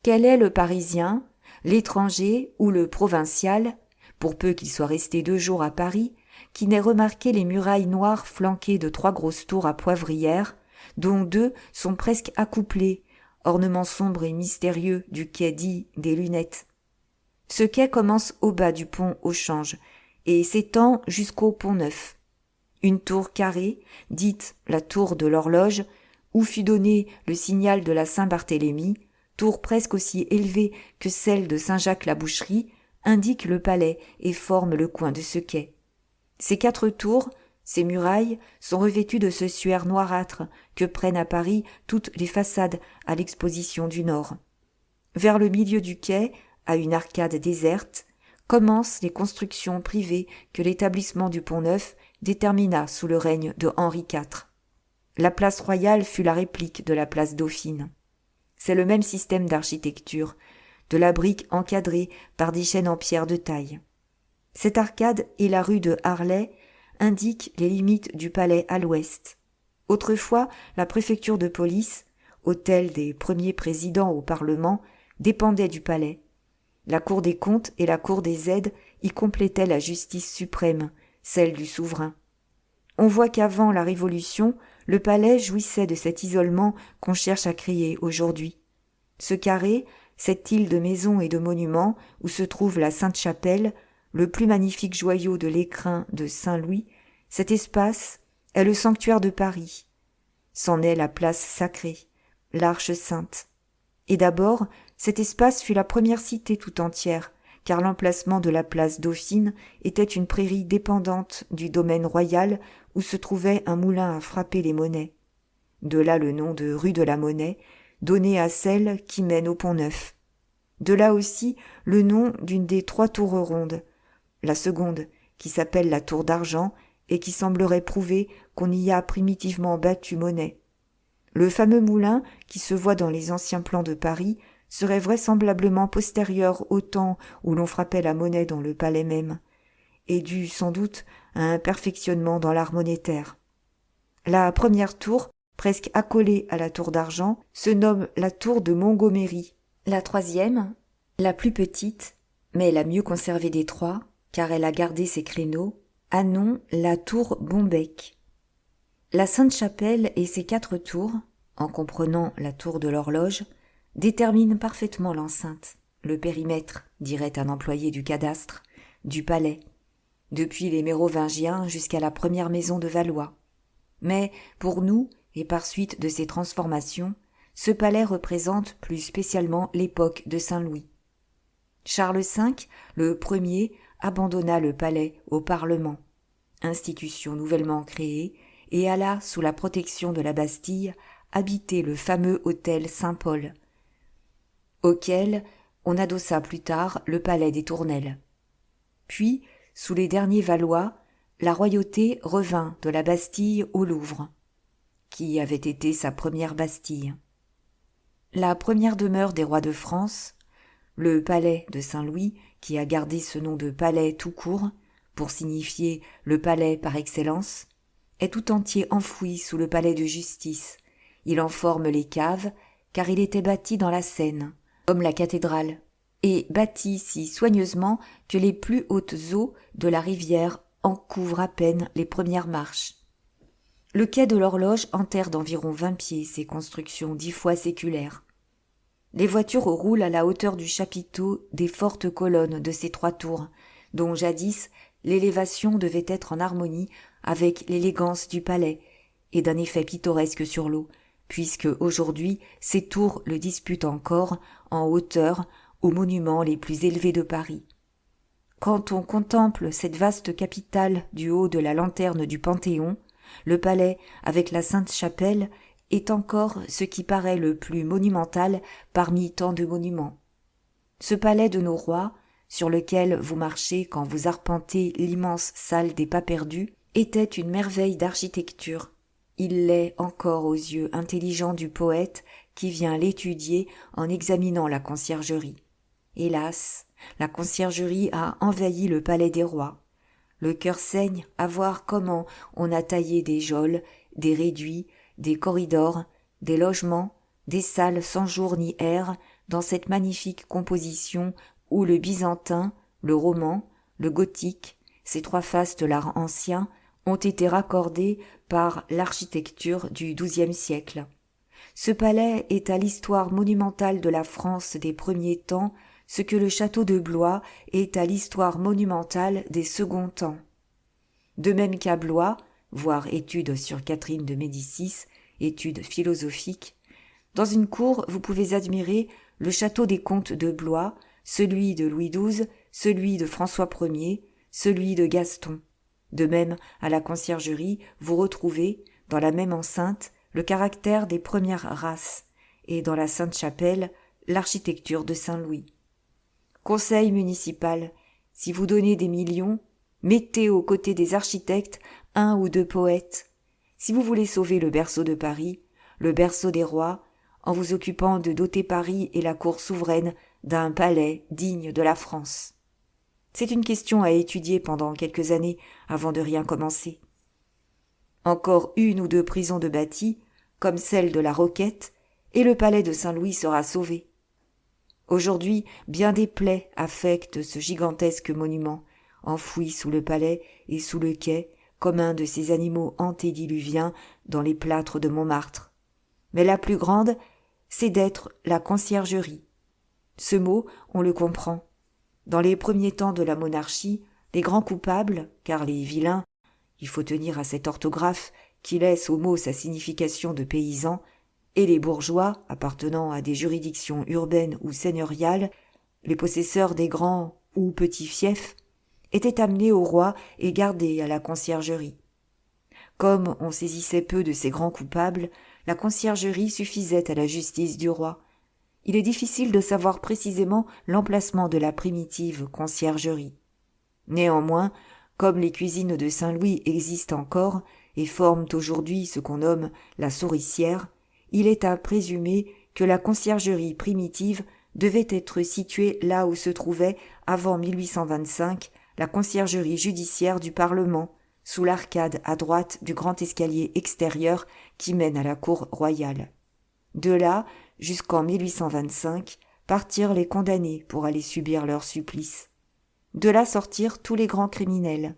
Quel est le Parisien, l'étranger ou le provincial, pour peu qu'il soit resté 2 jours à Paris, qui n'ait remarqué les murailles noires flanquées de 3 grosses tours à poivrières, dont 2 sont presque accouplées, ornement sombre et mystérieux du quai dit des Lunettes. Ce quai commence au bas du pont au Change et s'étend jusqu'au pont Neuf. Une tour carrée, dite la tour de l'horloge, où fut donné le signal de la Saint-Barthélemy, tour presque aussi élevée que celle de Saint-Jacques-la-Boucherie, indique le palais et forme le coin de ce quai. Ces 4 tours, ces murailles, sont revêtues de ce suaire noirâtre que prennent à Paris toutes les façades à l'exposition du Nord. Vers le milieu du quai, à une arcade déserte, commencent les constructions privées que l'établissement du Pont-Neuf détermina sous le règne de Henri IV. La place Royale fut la réplique de la place Dauphine. C'est le même système d'architecture, de la brique encadrée par des chaînes en pierre de taille. Cette arcade et la rue de Harlay indiquent les limites du palais à l'ouest. Autrefois, la préfecture de police, hôtel des premiers présidents au Parlement, dépendait du palais. La cour des comptes et la cour des aides y complétaient la justice suprême, celle du souverain. On voit qu'avant la Révolution, le palais jouissait de cet isolement qu'on cherche à créer aujourd'hui. Ce carré, cette île de maisons et de monuments où se trouve la Sainte-Chapelle, le plus magnifique joyau de l'écrin de Saint-Louis, cet espace est le sanctuaire de Paris. C'en est la place sacrée, l'Arche sainte. Et d'abord, cet espace fut la première cité tout entière, car l'emplacement de la place Dauphine était une prairie dépendante du domaine royal où se trouvait un moulin à frapper les monnaies. De là le nom de rue de la Monnaie, donné à celle qui mène au Pont-Neuf. De là aussi le nom d'une des 3 tours rondes, la seconde, qui s'appelle la tour d'argent et qui semblerait prouver qu'on y a primitivement battu monnaie. Le fameux moulin, qui se voit dans les anciens plans de Paris, serait vraisemblablement postérieur au temps où l'on frappait la monnaie dans le palais même, et dû sans doute à un perfectionnement dans l'art monétaire. La première tour, presque accolée à la tour d'argent, se nomme la tour de Montgomery. La troisième, la plus petite, mais la mieux conservée des 3, car elle a gardé ses créneaux, a nom la tour Bombec. La Sainte-Chapelle et ses 4 tours, en comprenant la tour de l'horloge, déterminent parfaitement l'enceinte, le périmètre, dirait un employé du cadastre, du palais, depuis les Mérovingiens jusqu'à la première maison de Valois. Mais, pour nous, et par suite de ces transformations, ce palais représente plus spécialement l'époque de Saint-Louis. Charles V, le premier, abandonna le palais au Parlement, institution nouvellement créée, et alla, sous la protection de la Bastille, habiter le fameux hôtel Saint-Paul, auquel on adossa plus tard le palais des Tournelles. Puis, sous les derniers Valois, la royauté revint de la Bastille au Louvre, qui avait été sa première Bastille. La première demeure des rois de France, le palais de Saint-Louis, qui a gardé ce nom de palais tout court, pour signifier le palais par excellence, est tout entier enfoui sous le palais de justice. Il en forme les caves, car il était bâti dans la Seine, comme la cathédrale, et bâti si soigneusement que les plus hautes eaux de la rivière en couvrent à peine les premières marches. Le quai de l'horloge enterre d'environ 20 pieds ces constructions 10 fois séculaires. Les voitures roulent à la hauteur du chapiteau des fortes colonnes de ces 3 tours, dont jadis l'élévation devait être en harmonie avec l'élégance du palais et d'un effet pittoresque sur l'eau, puisque aujourd'hui ces tours le disputent encore en hauteur aux monuments les plus élevés de Paris. Quand on contemple cette vaste capitale du haut de la lanterne du Panthéon, le palais avec la Sainte-Chapelle est encore ce qui paraît le plus monumental parmi tant de monuments. Ce palais de nos rois, sur lequel vous marchez quand vous arpentez l'immense salle des Pas-Perdus, était une merveille d'architecture. Il l'est encore aux yeux intelligents du poète qui vient l'étudier en examinant la conciergerie. Hélas, la conciergerie a envahi le palais des rois. Le cœur saigne à voir comment on a taillé des geôles, des réduits, des corridors, des logements, des salles sans jour ni air dans cette magnifique composition où le byzantin, le roman, le gothique, ces trois faces de l'art ancien, ont été raccordées par l'architecture du XIIe siècle. Ce palais est à l'histoire monumentale de la France des premiers temps ce que le château de Blois est à l'histoire monumentale des seconds temps. De même qu'à Blois, voir études sur Catherine de Médicis, études philosophiques, dans une cour vous pouvez admirer le château des comtes de Blois, celui de Louis XII, celui de François Ier, celui de Gaston. De même, à la conciergerie, vous retrouvez, dans la même enceinte, le caractère des premières races, et dans la Sainte-Chapelle, l'architecture de Saint-Louis. Conseil municipal, si vous donnez des millions, mettez aux côtés des architectes un ou deux poètes. Si vous voulez sauver le berceau de Paris, le berceau des rois, en vous occupant de doter Paris et la cour souveraine d'un palais digne de la France. C'est une question à étudier pendant quelques années avant de rien commencer. Encore une ou deux prisons de bâties, comme celle de la Roquette, et le palais de Saint-Louis sera sauvé. Aujourd'hui, bien des plaies affectent ce gigantesque monument, enfoui sous le palais et sous le quai, comme un de ces animaux antédiluviens dans les plâtres de Montmartre. Mais la plus grande, c'est d'être la conciergerie. Ce mot, on le comprend. Dans les premiers temps de la monarchie, les grands coupables, car les vilains, il faut tenir à cette orthographe qui laisse au mot sa signification de paysan, et les bourgeois, appartenant à des juridictions urbaines ou seigneuriales, les possesseurs des grands ou petits fiefs, étaient amenés au roi et gardés à la conciergerie. Comme on saisissait peu de ces grands coupables, la conciergerie suffisait à la justice du roi. Il est difficile de savoir précisément l'emplacement de la primitive conciergerie. Néanmoins, comme les cuisines de Saint-Louis existent encore et forment aujourd'hui ce qu'on nomme la souricière, il est à présumer que la conciergerie primitive devait être située là où se trouvait, avant 1825, la conciergerie judiciaire du Parlement, sous l'arcade à droite du grand escalier extérieur qui mène à la cour royale. De là, jusqu'en 1825, partirent les condamnés pour aller subir leur supplice. De là sortirent tous les grands criminels,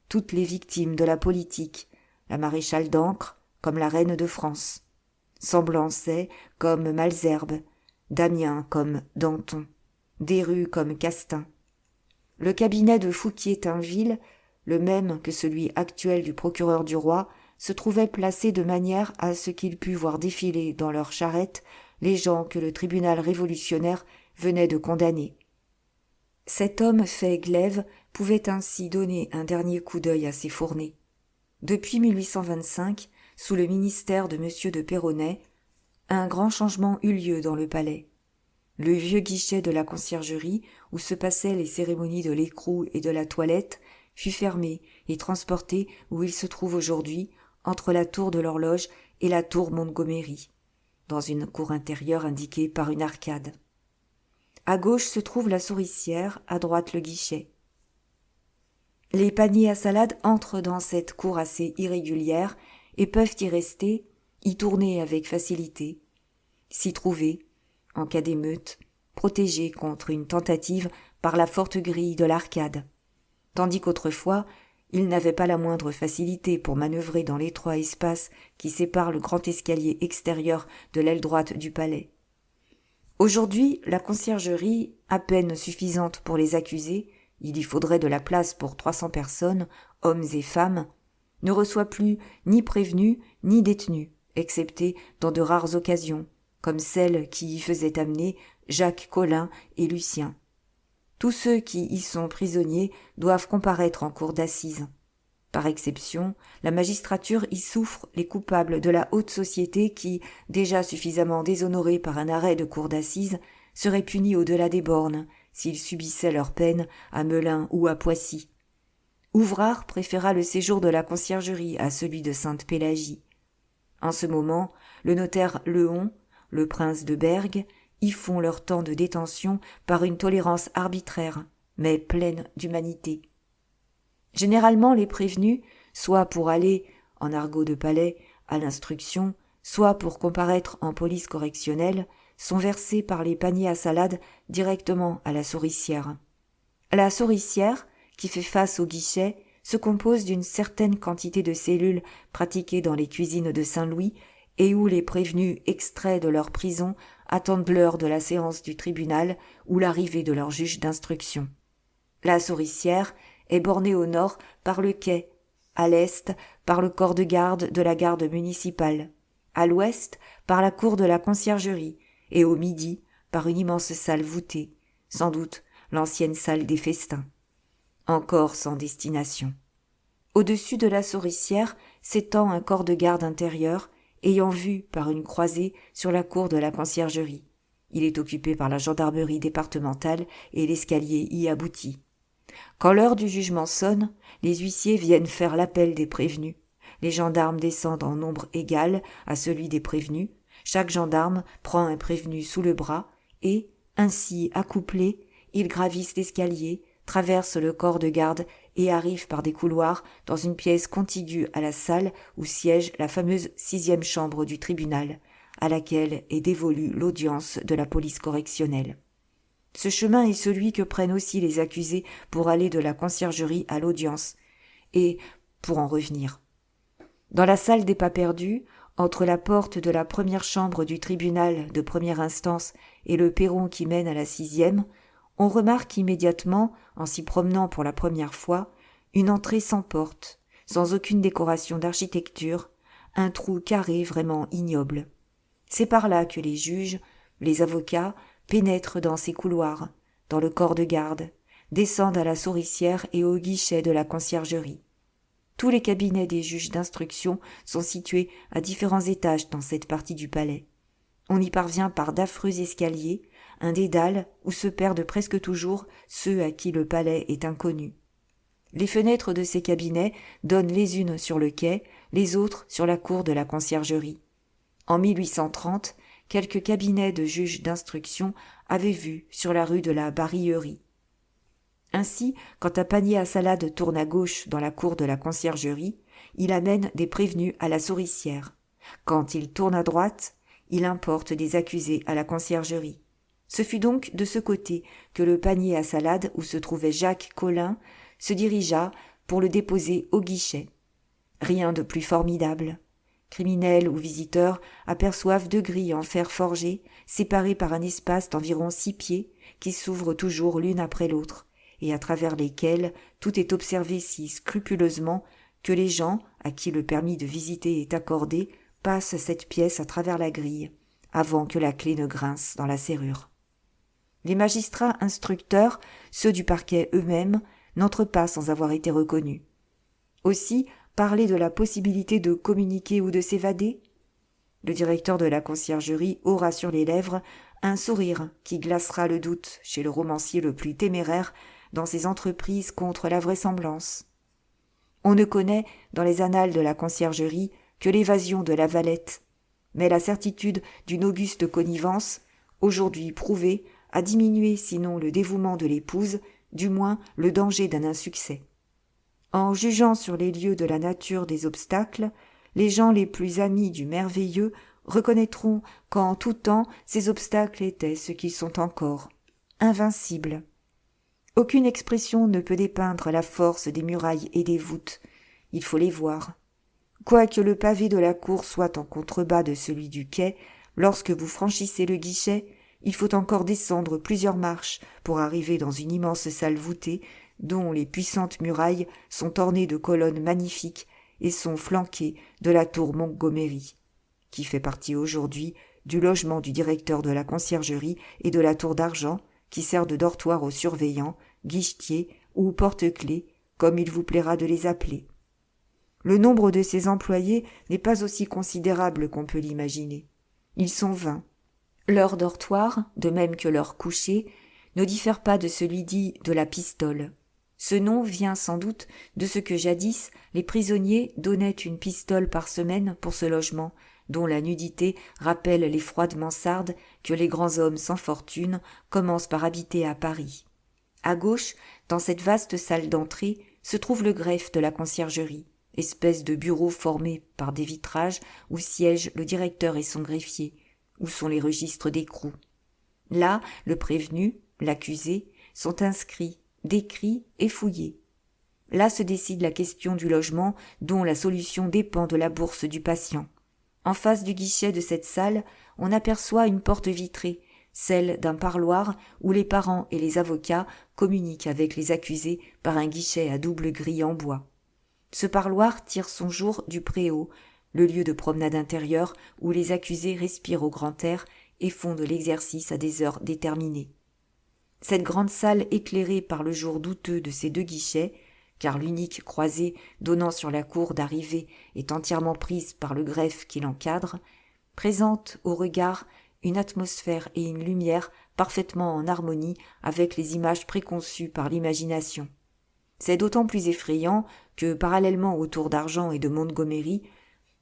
toutes les victimes de la politique, la maréchale d'Ancre comme la reine de France, Semblançay comme Malesherbes, Damiens comme Danton, Desrues comme Castin. Le cabinet de Fouquier-Tinville, le même que celui actuel du procureur du roi, se trouvait placé de manière à ce qu'il pût voir défiler dans leurs charrettes les gens que le tribunal révolutionnaire venait de condamner. Cet homme fait glaive pouvait ainsi donner un dernier coup d'œil à ses fournées. Depuis 1825, sous le ministère de M. de Peyronnet, un grand changement eut lieu dans le palais. Le vieux guichet de la conciergerie, où se passaient les cérémonies de l'écrou et de la toilette, fut fermé et transporté où il se trouve aujourd'hui, entre la tour de l'horloge et la tour Montgomery, dans une cour intérieure indiquée par une arcade. À gauche se trouve la souricière, à droite le guichet. Les paniers à salade entrent dans cette cour assez irrégulière et peuvent y rester, y tourner avec facilité, s'y trouver, en cas d'émeute, protégés contre une tentative par la forte grille de l'arcade, tandis qu'autrefois, ils n'avaient pas la moindre facilité pour manœuvrer dans l'étroit espace qui sépare le grand escalier extérieur de l'aile droite du palais. Aujourd'hui, la conciergerie, à peine suffisante pour les accusés, il y faudrait de la place pour 300 personnes, hommes et femmes, ne reçoit plus ni prévenus ni détenus, excepté dans de rares occasions, comme celle qui y faisait amener Jacques Collin et Lucien. Tous ceux qui y sont prisonniers doivent comparaître en cour d'assises. Par exception, la magistrature y souffre les coupables de la haute société qui, déjà suffisamment déshonorés par un arrêt de cour d'assises, seraient punis au-delà des bornes s'ils subissaient leur peine à Melun ou à Poissy. Ouvrard préféra le séjour de la conciergerie à celui de Sainte-Pélagie. En ce moment, le notaire Lehon, le prince de Berg, y font leur temps de détention par une tolérance arbitraire, mais pleine d'humanité. Généralement, les prévenus, soit pour aller, en argot de palais, à l'instruction, soit pour comparaître en police correctionnelle, sont versés par les paniers à salade directement à la souricière. La souricière, qui fait face au guichet, se compose d'une certaine quantité de cellules pratiquées dans les cuisines de Saint-Louis et où les prévenus extraits de leur prison attendent l'heure de la séance du tribunal ou l'arrivée de leur juge d'instruction. La souricière est bornée au nord par le quai, à l'est par le corps de garde de la garde municipale, à l'ouest par la cour de la conciergerie et au midi par une immense salle voûtée, sans doute l'ancienne salle des festins. Encore sans destination. Au-dessus de la souricière s'étend un corps de garde intérieur ayant vue par une croisée sur la cour de la conciergerie. Il est occupé par la gendarmerie départementale et l'escalier y aboutit. Quand l'heure du jugement sonne, les huissiers viennent faire l'appel des prévenus. Les gendarmes descendent en nombre égal à celui des prévenus. Chaque gendarme prend un prévenu sous le bras et, ainsi accouplés, ils gravissent l'escalier, traversent le corps de garde et arrivent par des couloirs dans une pièce contiguë à la salle où siège la fameuse 6e chambre du tribunal, à laquelle est dévolue l'audience de la police correctionnelle. Ce chemin est celui que prennent aussi les accusés pour aller de la conciergerie à l'audience, et pour en revenir. Dans la salle des pas perdus, entre la porte de la première chambre du tribunal de première instance et le perron qui mène à la 6e, on remarque immédiatement, en s'y promenant pour la première fois, une entrée sans porte, sans aucune décoration d'architecture, un trou carré vraiment ignoble. C'est par là que les juges, les avocats, pénètrent dans ces couloirs, dans le corps de garde, descendent à la souricière et au guichet de la conciergerie. Tous les cabinets des juges d'instruction sont situés à différents étages dans cette partie du palais. On y parvient par d'affreux escaliers, un dédale où se perdent presque toujours ceux à qui le palais est inconnu. Les fenêtres de ces cabinets donnent les unes sur le quai, les autres sur la cour de la conciergerie. En 1830, quelques cabinets de juges d'instruction avaient vu sur la rue de la Barillerie. Ainsi, quand un panier à salade tourne à gauche dans la cour de la conciergerie, il amène des prévenus à la souricière. Quand il tourne à droite, il importe des accusés à la conciergerie. Ce fut donc de ce côté que le panier à salade où se trouvait Jacques Collin se dirigea pour le déposer au guichet. Rien de plus formidable. Criminels ou visiteurs aperçoivent 2 grilles en fer forgé, séparées par un espace d'environ 6 pieds, qui s'ouvrent toujours l'une après l'autre, et à travers lesquelles tout est observé si scrupuleusement que les gens, à qui le permis de visiter est accordé, passent cette pièce à travers la grille, avant que la clé ne grince dans la serrure. Les magistrats instructeurs, ceux du parquet eux-mêmes, n'entrent pas sans avoir été reconnus. Aussi, parler de la possibilité de communiquer ou de s'évader? Le directeur de la conciergerie aura sur les lèvres un sourire qui glacera le doute chez le romancier le plus téméraire dans ses entreprises contre la vraisemblance. On ne connaît, dans les annales de la conciergerie, que l'évasion de la Valette, mais la certitude d'une auguste connivence, aujourd'hui prouvée, a diminué sinon le dévouement de l'épouse, du moins le danger d'un insuccès. En jugeant sur les lieux de la nature des obstacles, les gens les plus amis du merveilleux reconnaîtront qu'en tout temps ces obstacles étaient ce qu'ils sont encore, invincibles. Aucune expression ne peut dépeindre la force des murailles et des voûtes, il faut les voir. Quoique le pavé de la cour soit en contrebas de celui du quai, lorsque vous franchissez le guichet, il faut encore descendre plusieurs marches pour arriver dans une immense salle voûtée dont les puissantes murailles sont ornées de colonnes magnifiques et sont flanquées de la tour Montgomery, qui fait partie aujourd'hui du logement du directeur de la conciergerie et de la tour d'argent, qui sert de dortoir aux surveillants, guichetiers ou porte-clés, comme il vous plaira de les appeler. Le nombre de ces employés n'est pas aussi considérable qu'on peut l'imaginer. Ils sont 20. Leur dortoir, de même que leur coucher, ne diffère pas de celui dit de la pistole. Ce nom vient sans doute de ce que jadis les prisonniers donnaient une pistole par semaine pour ce logement, dont la nudité rappelle les froides mansardes que les grands hommes sans fortune commencent par habiter à Paris. À gauche, dans cette vaste salle d'entrée, se trouve le greffe de la conciergerie, espèce de bureau formé par des vitrages où siègent le directeur et son greffier, où sont les registres d'écrou. Là, le prévenu, l'accusé, sont inscrits, décrits et fouillés. Là se décide la question du logement dont la solution dépend de la bourse du patient. En face du guichet de cette salle, on aperçoit une porte vitrée, celle d'un parloir où les parents et les avocats communiquent avec les accusés par un guichet à double grille en bois. Ce parloir tire son jour du préau, le lieu de promenade intérieure où les accusés respirent au grand air et font de l'exercice à des heures déterminées. Cette grande salle éclairée par le jour douteux de ces deux guichets, car l'unique croisée donnant sur la cour d'arrivée est entièrement prise par le greffe qui l'encadre, présente au regard une atmosphère et une lumière parfaitement en harmonie avec les images préconçues par l'imagination. C'est d'autant plus effrayant que, parallèlement aux tours d'argent et de Montgomery,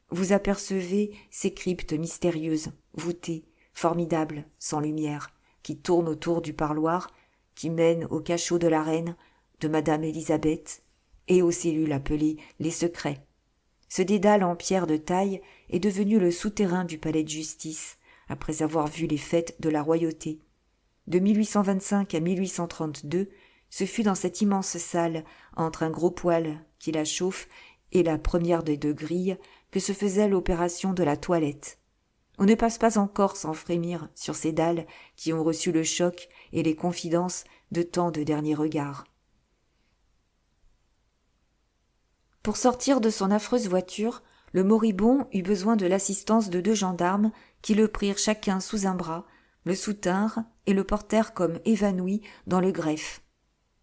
vous apercevez ces cryptes mystérieuses, voûtées, formidables, sans lumière, qui tournent autour du parloir, qui mènent au cachot de la reine, de Madame Élisabeth, et aux cellules appelées les secrets. Ce dédale en pierre de taille est devenu le souterrain du palais de justice, après avoir vu les fêtes de la royauté. De 1825 à 1832, ce fut dans cette immense salle, entre un gros poêle qui la chauffe et la première des deux grilles, que se faisait l'opération de la toilette. On ne passe pas encore sans frémir sur ces dalles qui ont reçu le choc et les confidences de tant de derniers regards. Pour sortir de son affreuse voiture, le moribond eut besoin de l'assistance de 2 gendarmes qui le prirent chacun sous un bras, le soutinrent et le portèrent comme évanoui dans le greffe.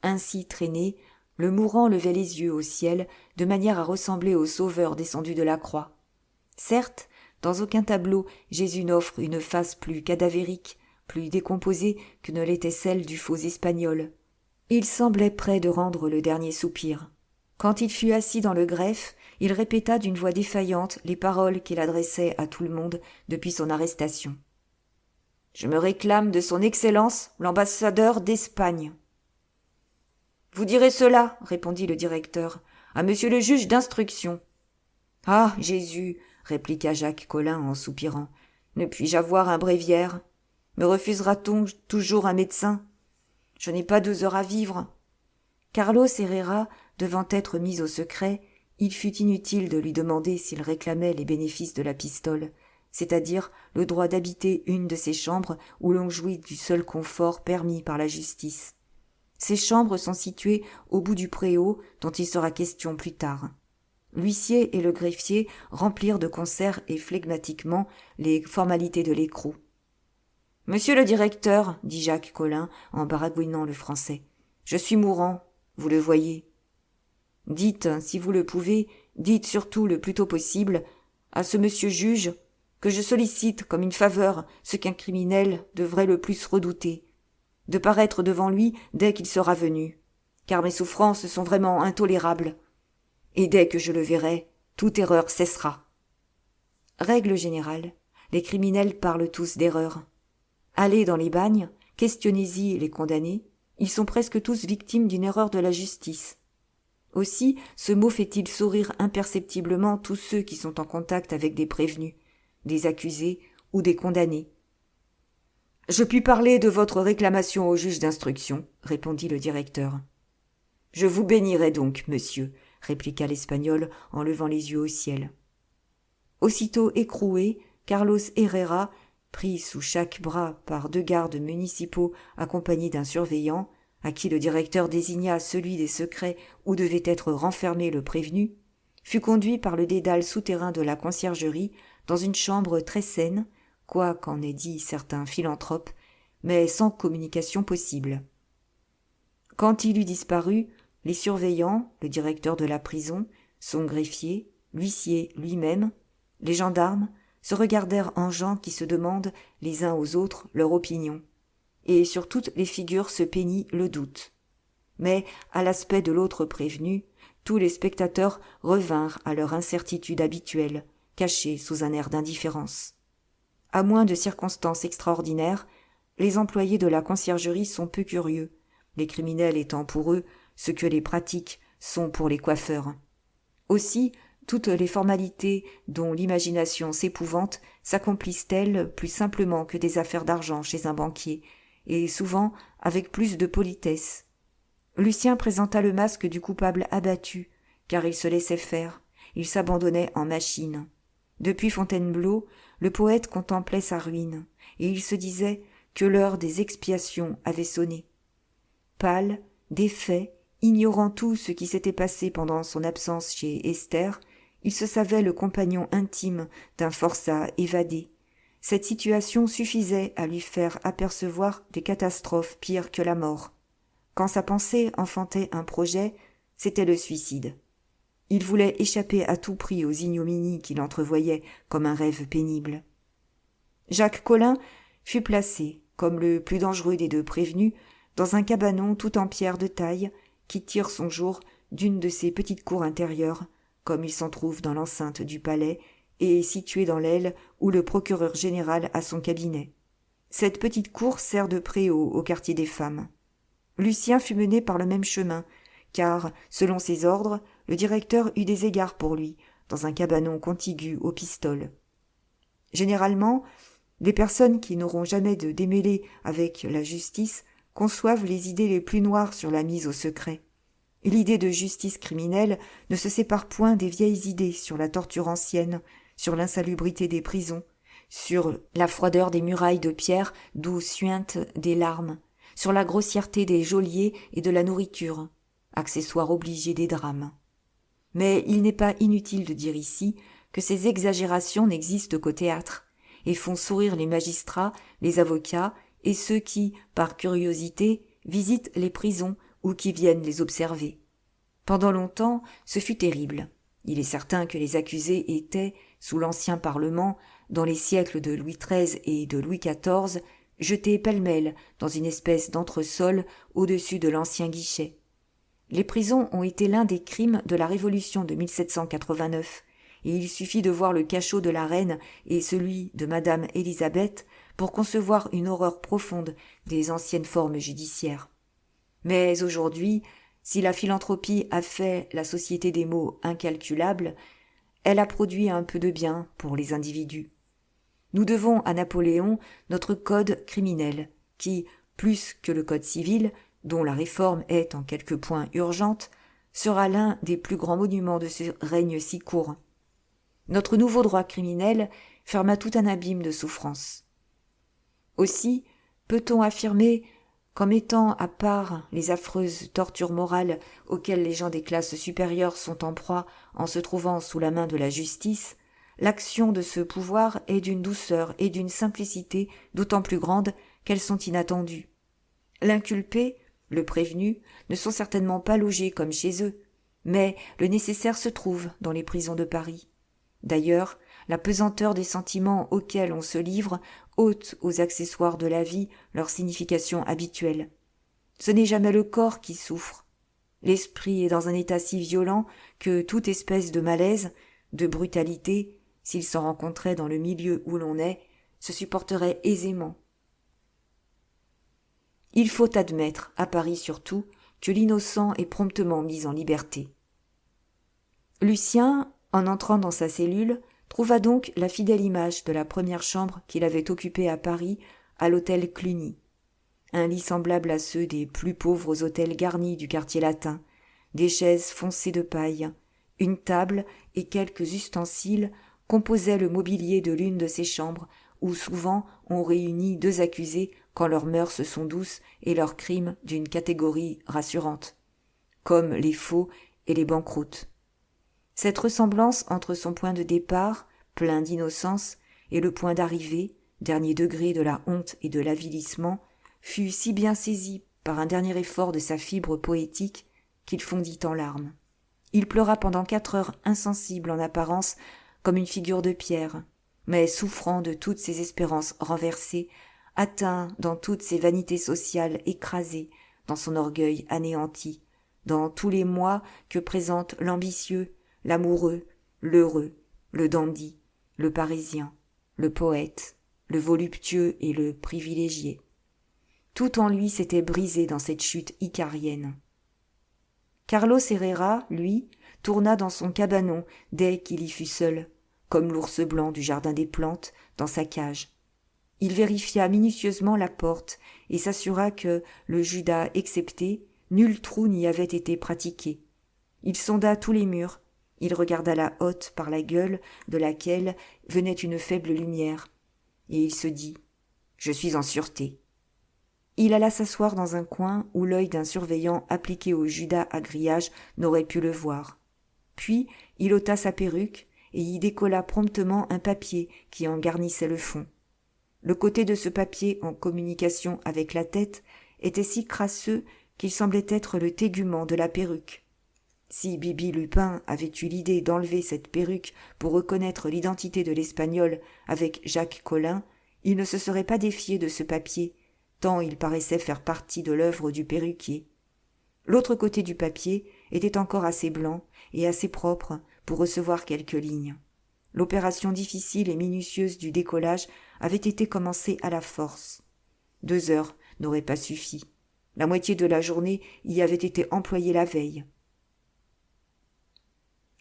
Ainsi traîné, le mourant levait les yeux au ciel de manière à ressembler au Sauveur descendu de la croix. Certes, dans aucun tableau Jésus n'offre une face plus cadavérique, plus décomposée que ne l'était celle du faux espagnol. Il semblait prêt de rendre le dernier soupir. Quand il fut assis dans le greffe, il répéta d'une voix défaillante les paroles qu'il adressait à tout le monde depuis son arrestation. « Je me réclame de son Excellence, l'ambassadeur d'Espagne. »« Vous direz cela, » répondit le directeur, « à monsieur le juge d'instruction. »« Ah, Jésus !» répliqua Jacques Collin en soupirant. « Ne puis-je avoir un bréviaire ? Me refusera-t-on toujours un médecin ? Je n'ai pas 2 heures à vivre. » Carlos Herrera devant être mis au secret, il fut inutile de lui demander s'il réclamait les bénéfices de la pistole, c'est-à-dire le droit d'habiter une de ces chambres où l'on jouit du seul confort permis par la justice. Ces chambres sont situées au bout du préau dont il sera question plus tard. L'huissier et le greffier remplirent de concert et flegmatiquement les formalités de l'écrou. « Monsieur le directeur, dit Jacques Collin en baragouinant le français, je suis mourant, vous le voyez. Dites, si vous le pouvez, dites surtout le plus tôt possible à ce monsieur juge que je sollicite comme une faveur ce qu'un criminel devrait le plus redouter, de paraître devant lui dès qu'il sera venu, car mes souffrances sont vraiment intolérables, et dès que je le verrai, toute erreur cessera. Règle générale, les criminels parlent tous d'erreur. Allez dans les bagnes, questionnez-y les condamnés, ils sont presque tous victimes d'une erreur de la justice. Aussi, ce mot fait-il sourire imperceptiblement tous ceux qui sont en contact avec des prévenus, des accusés ou des condamnés. « Je puis parler de votre réclamation au juge d'instruction, » répondit le directeur. « Je vous bénirai donc, monsieur, » répliqua l'Espagnol en levant les yeux au ciel. Aussitôt écroué, Carlos Herrera, pris sous chaque bras par 2 gardes municipaux accompagnés d'un surveillant, à qui le directeur désigna celui des secrets où devait être renfermé le prévenu, fut conduit par le dédale souterrain de la conciergerie dans une chambre très saine, quoi qu'en aient dit certains philanthropes, mais sans communication possible. Quand il eut disparu, les surveillants, le directeur de la prison, son greffier, l'huissier lui-même, les gendarmes, se regardèrent en gens qui se demandent les uns aux autres leur opinion, et sur toutes les figures se peignit le doute. Mais, à l'aspect de l'autre prévenu, tous les spectateurs revinrent à leur incertitude habituelle, cachée sous un air d'indifférence. À moins de circonstances extraordinaires, les employés de la conciergerie sont peu curieux, les criminels étant pour eux ce que les pratiques sont pour les coiffeurs. Aussi, Toutes les formalités dont l'imagination s'épouvante s'accomplissent-elles plus simplement que des affaires d'argent chez un banquier, et souvent avec plus de politesse. Lucien présenta le masque du coupable abattu, car il se laissait faire, il s'abandonnait en machine. Depuis Fontainebleau, le poète contemplait sa ruine, et il se disait que l'heure des expiations avait sonné. Pâle, défait, ignorant tout ce qui s'était passé pendant son absence chez Esther, il se savait le compagnon intime d'un forçat évadé. Cette situation suffisait à lui faire apercevoir des catastrophes pires que la mort. Quand sa pensée enfantait un projet, c'était le suicide. Il voulait échapper à tout prix aux ignominies qu'il entrevoyait comme un rêve pénible. Jacques Collin fut placé, comme le plus dangereux des deux prévenus, dans un cabanon tout en pierre de taille qui tire son jour d'une de ces petites cours intérieures, comme il s'en trouve dans l'enceinte du palais, et située dans l'aile où le procureur général a son cabinet. Cette petite cour sert de préau au quartier des femmes. Lucien fut mené par le même chemin, car, selon ses ordres, le directeur eut des égards pour lui, dans un cabanon contigu aux pistoles. Généralement, les personnes qui n'auront jamais de démêlés avec la justice conçoivent les idées les plus noires sur la mise au secret. Et l'idée de justice criminelle ne se sépare point des vieilles idées sur la torture ancienne, sur l'insalubrité des prisons, sur la froideur des murailles de pierre d'où suintent des larmes, sur la grossièreté des geôliers et de la nourriture, accessoire obligé des drames. Mais il n'est pas inutile de dire ici que ces exagérations n'existent qu'au théâtre, et font sourire les magistrats, les avocats et ceux qui, par curiosité, visitent les prisons ou qui viennent les observer. Pendant longtemps, ce fut terrible. Il est certain que les accusés étaient, sous l'Ancien Parlement, dans les siècles de Louis XIII et de Louis XIV, jetés pêle-mêle dans une espèce d'entresol au-dessus de l'ancien guichet. Les prisons ont été l'un des crimes de la Révolution de 1789, et il suffit de voir le cachot de la reine et celui de Madame Élisabeth pour concevoir une horreur profonde des anciennes formes judiciaires. Mais aujourd'hui, si la philanthropie a fait la société des maux incalculable, elle a produit un peu de bien pour les individus. Nous devons à Napoléon notre code criminel, qui, plus que le code civil, dont la réforme est en quelques points urgente, sera l'un des plus grands monuments de ce règne si court. Notre nouveau droit criminel ferma tout un abîme de souffrance. Aussi, peut-on affirmer qu'en mettant à part les affreuses tortures morales auxquelles les gens des classes supérieures sont en proie en se trouvant sous la main de la justice, l'action de ce pouvoir est d'une douceur et d'une simplicité d'autant plus grandes qu'elles sont inattendues. L'inculpé, le prévenu, ne sont certainement pas logés comme chez eux, mais le nécessaire se trouve dans les prisons de Paris. D'ailleurs, la pesanteur des sentiments auxquels on se livre ôte aux accessoires de la vie leur signification habituelle. Ce n'est jamais le corps qui souffre. L'esprit est dans un état si violent que toute espèce de malaise, de brutalité, s'il s'en rencontrait dans le milieu où l'on est, se supporterait aisément. Il faut admettre, à Paris surtout, que l'innocent est promptement mis en liberté. Lucien, en entrant dans sa cellule, trouva donc la fidèle image de la première chambre qu'il avait occupée à Paris, à l'hôtel Cluny. Un lit semblable à ceux des plus pauvres hôtels garnis du quartier latin, des chaises foncées de paille, une table et quelques ustensiles composaient le mobilier de l'une de ces chambres où souvent on réunit deux accusés quand leurs mœurs sont douces et leurs crimes d'une catégorie rassurante, comme les faux et les banqueroutes. Cette ressemblance entre son point de départ, plein d'innocence, et le point d'arrivée, dernier degré de la honte et de l'avilissement, fut si bien saisie par un dernier effort de sa fibre poétique qu'il fondit en larmes. Il pleura pendant 4 heures insensible en apparence comme une figure de pierre, mais souffrant de toutes ses espérances renversées, atteint dans toutes ses vanités sociales écrasées, dans son orgueil anéanti, dans tous les mois que présente l'ambitieux, l'amoureux, l'heureux, le dandy, le parisien, le poète, le voluptueux et le privilégié. Tout en lui s'était brisé dans cette chute icarienne. Carlos Herrera, lui, tourna dans son cabanon dès qu'il y fut seul, comme l'ours blanc du jardin des plantes dans sa cage. Il vérifia minutieusement la porte et s'assura que, le Judas excepté, nul trou n'y avait été pratiqué. Il sonda tous les murs, il regarda la hotte par la gueule de laquelle venait une faible lumière, et il se dit « Je suis en sûreté ». Il alla s'asseoir dans un coin où l'œil d'un surveillant appliqué au Judas à grillage n'aurait pu le voir. Puis il ôta sa perruque et y décolla promptement un papier qui en garnissait le fond. Le côté de ce papier, en communication avec la tête, était si crasseux qu'il semblait être le tégument de la perruque. Si Bibi Lupin avait eu l'idée d'enlever cette perruque pour reconnaître l'identité de l'Espagnol avec Jacques Collin, il ne se serait pas défié de ce papier, tant il paraissait faire partie de l'œuvre du perruquier. L'autre côté du papier était encore assez blanc et assez propre pour recevoir quelques lignes. L'opération difficile et minutieuse du décollage avait été commencée à la force. 2 heures n'auraient pas suffi. La moitié de la journée y avait été employée la veille.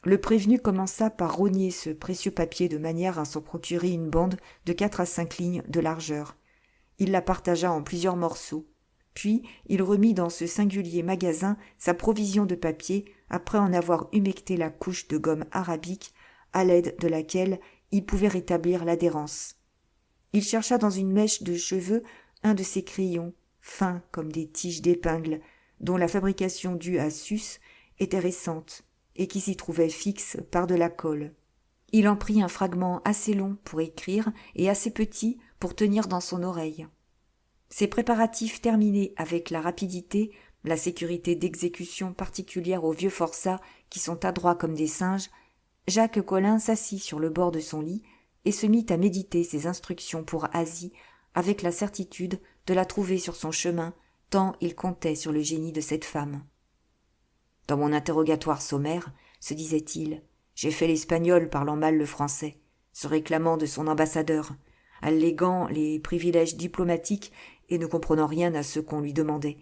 Le prévenu commença par rogner ce précieux papier de manière à s'en procurer une bande de 4 à 5 lignes de largeur. Il la partagea en plusieurs morceaux. Puis il remit dans ce singulier magasin sa provision de papier après en avoir humecté la couche de gomme arabique à l'aide de laquelle il pouvait rétablir l'adhérence. Il chercha dans une mèche de cheveux un de ces crayons, fins comme des tiges d'épingle, dont la fabrication due à Sus était récente et qui s'y trouvait fixe par de la colle. Il en prit un fragment assez long pour écrire et assez petit pour tenir dans son oreille. Ces préparatifs terminés avec la rapidité, la sécurité d'exécution particulière aux vieux forçats qui sont adroits comme des singes, Jacques Collin s'assit sur le bord de son lit et se mit à méditer ses instructions pour Asie avec la certitude de la trouver sur son chemin tant il comptait sur le génie de cette femme. Dans mon interrogatoire sommaire, se disait-il, j'ai fait l'espagnol parlant mal le français, se réclamant de son ambassadeur, alléguant les privilèges diplomatiques et ne comprenant rien à ce qu'on lui demandait.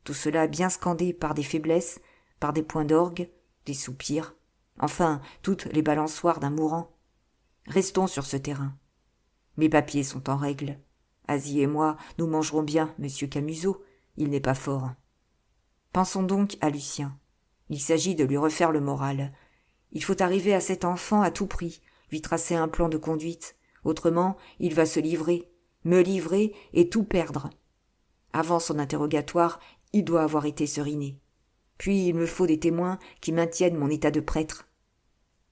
Tout cela bien scandé par des faiblesses, par des points d'orgue, des soupirs, enfin toutes les balançoires d'un mourant. Restons sur ce terrain. Mes papiers sont en règle. Asie et moi, nous mangerons bien, monsieur Camusot, il n'est pas fort. Pensons donc à Lucien. Il s'agit de lui refaire le moral. Il faut arriver à cet enfant à tout prix, lui tracer un plan de conduite. Autrement, il va se livrer, me livrer et tout perdre. Avant son interrogatoire, il doit avoir été seriné. Puis il me faut des témoins qui maintiennent mon état de prêtre.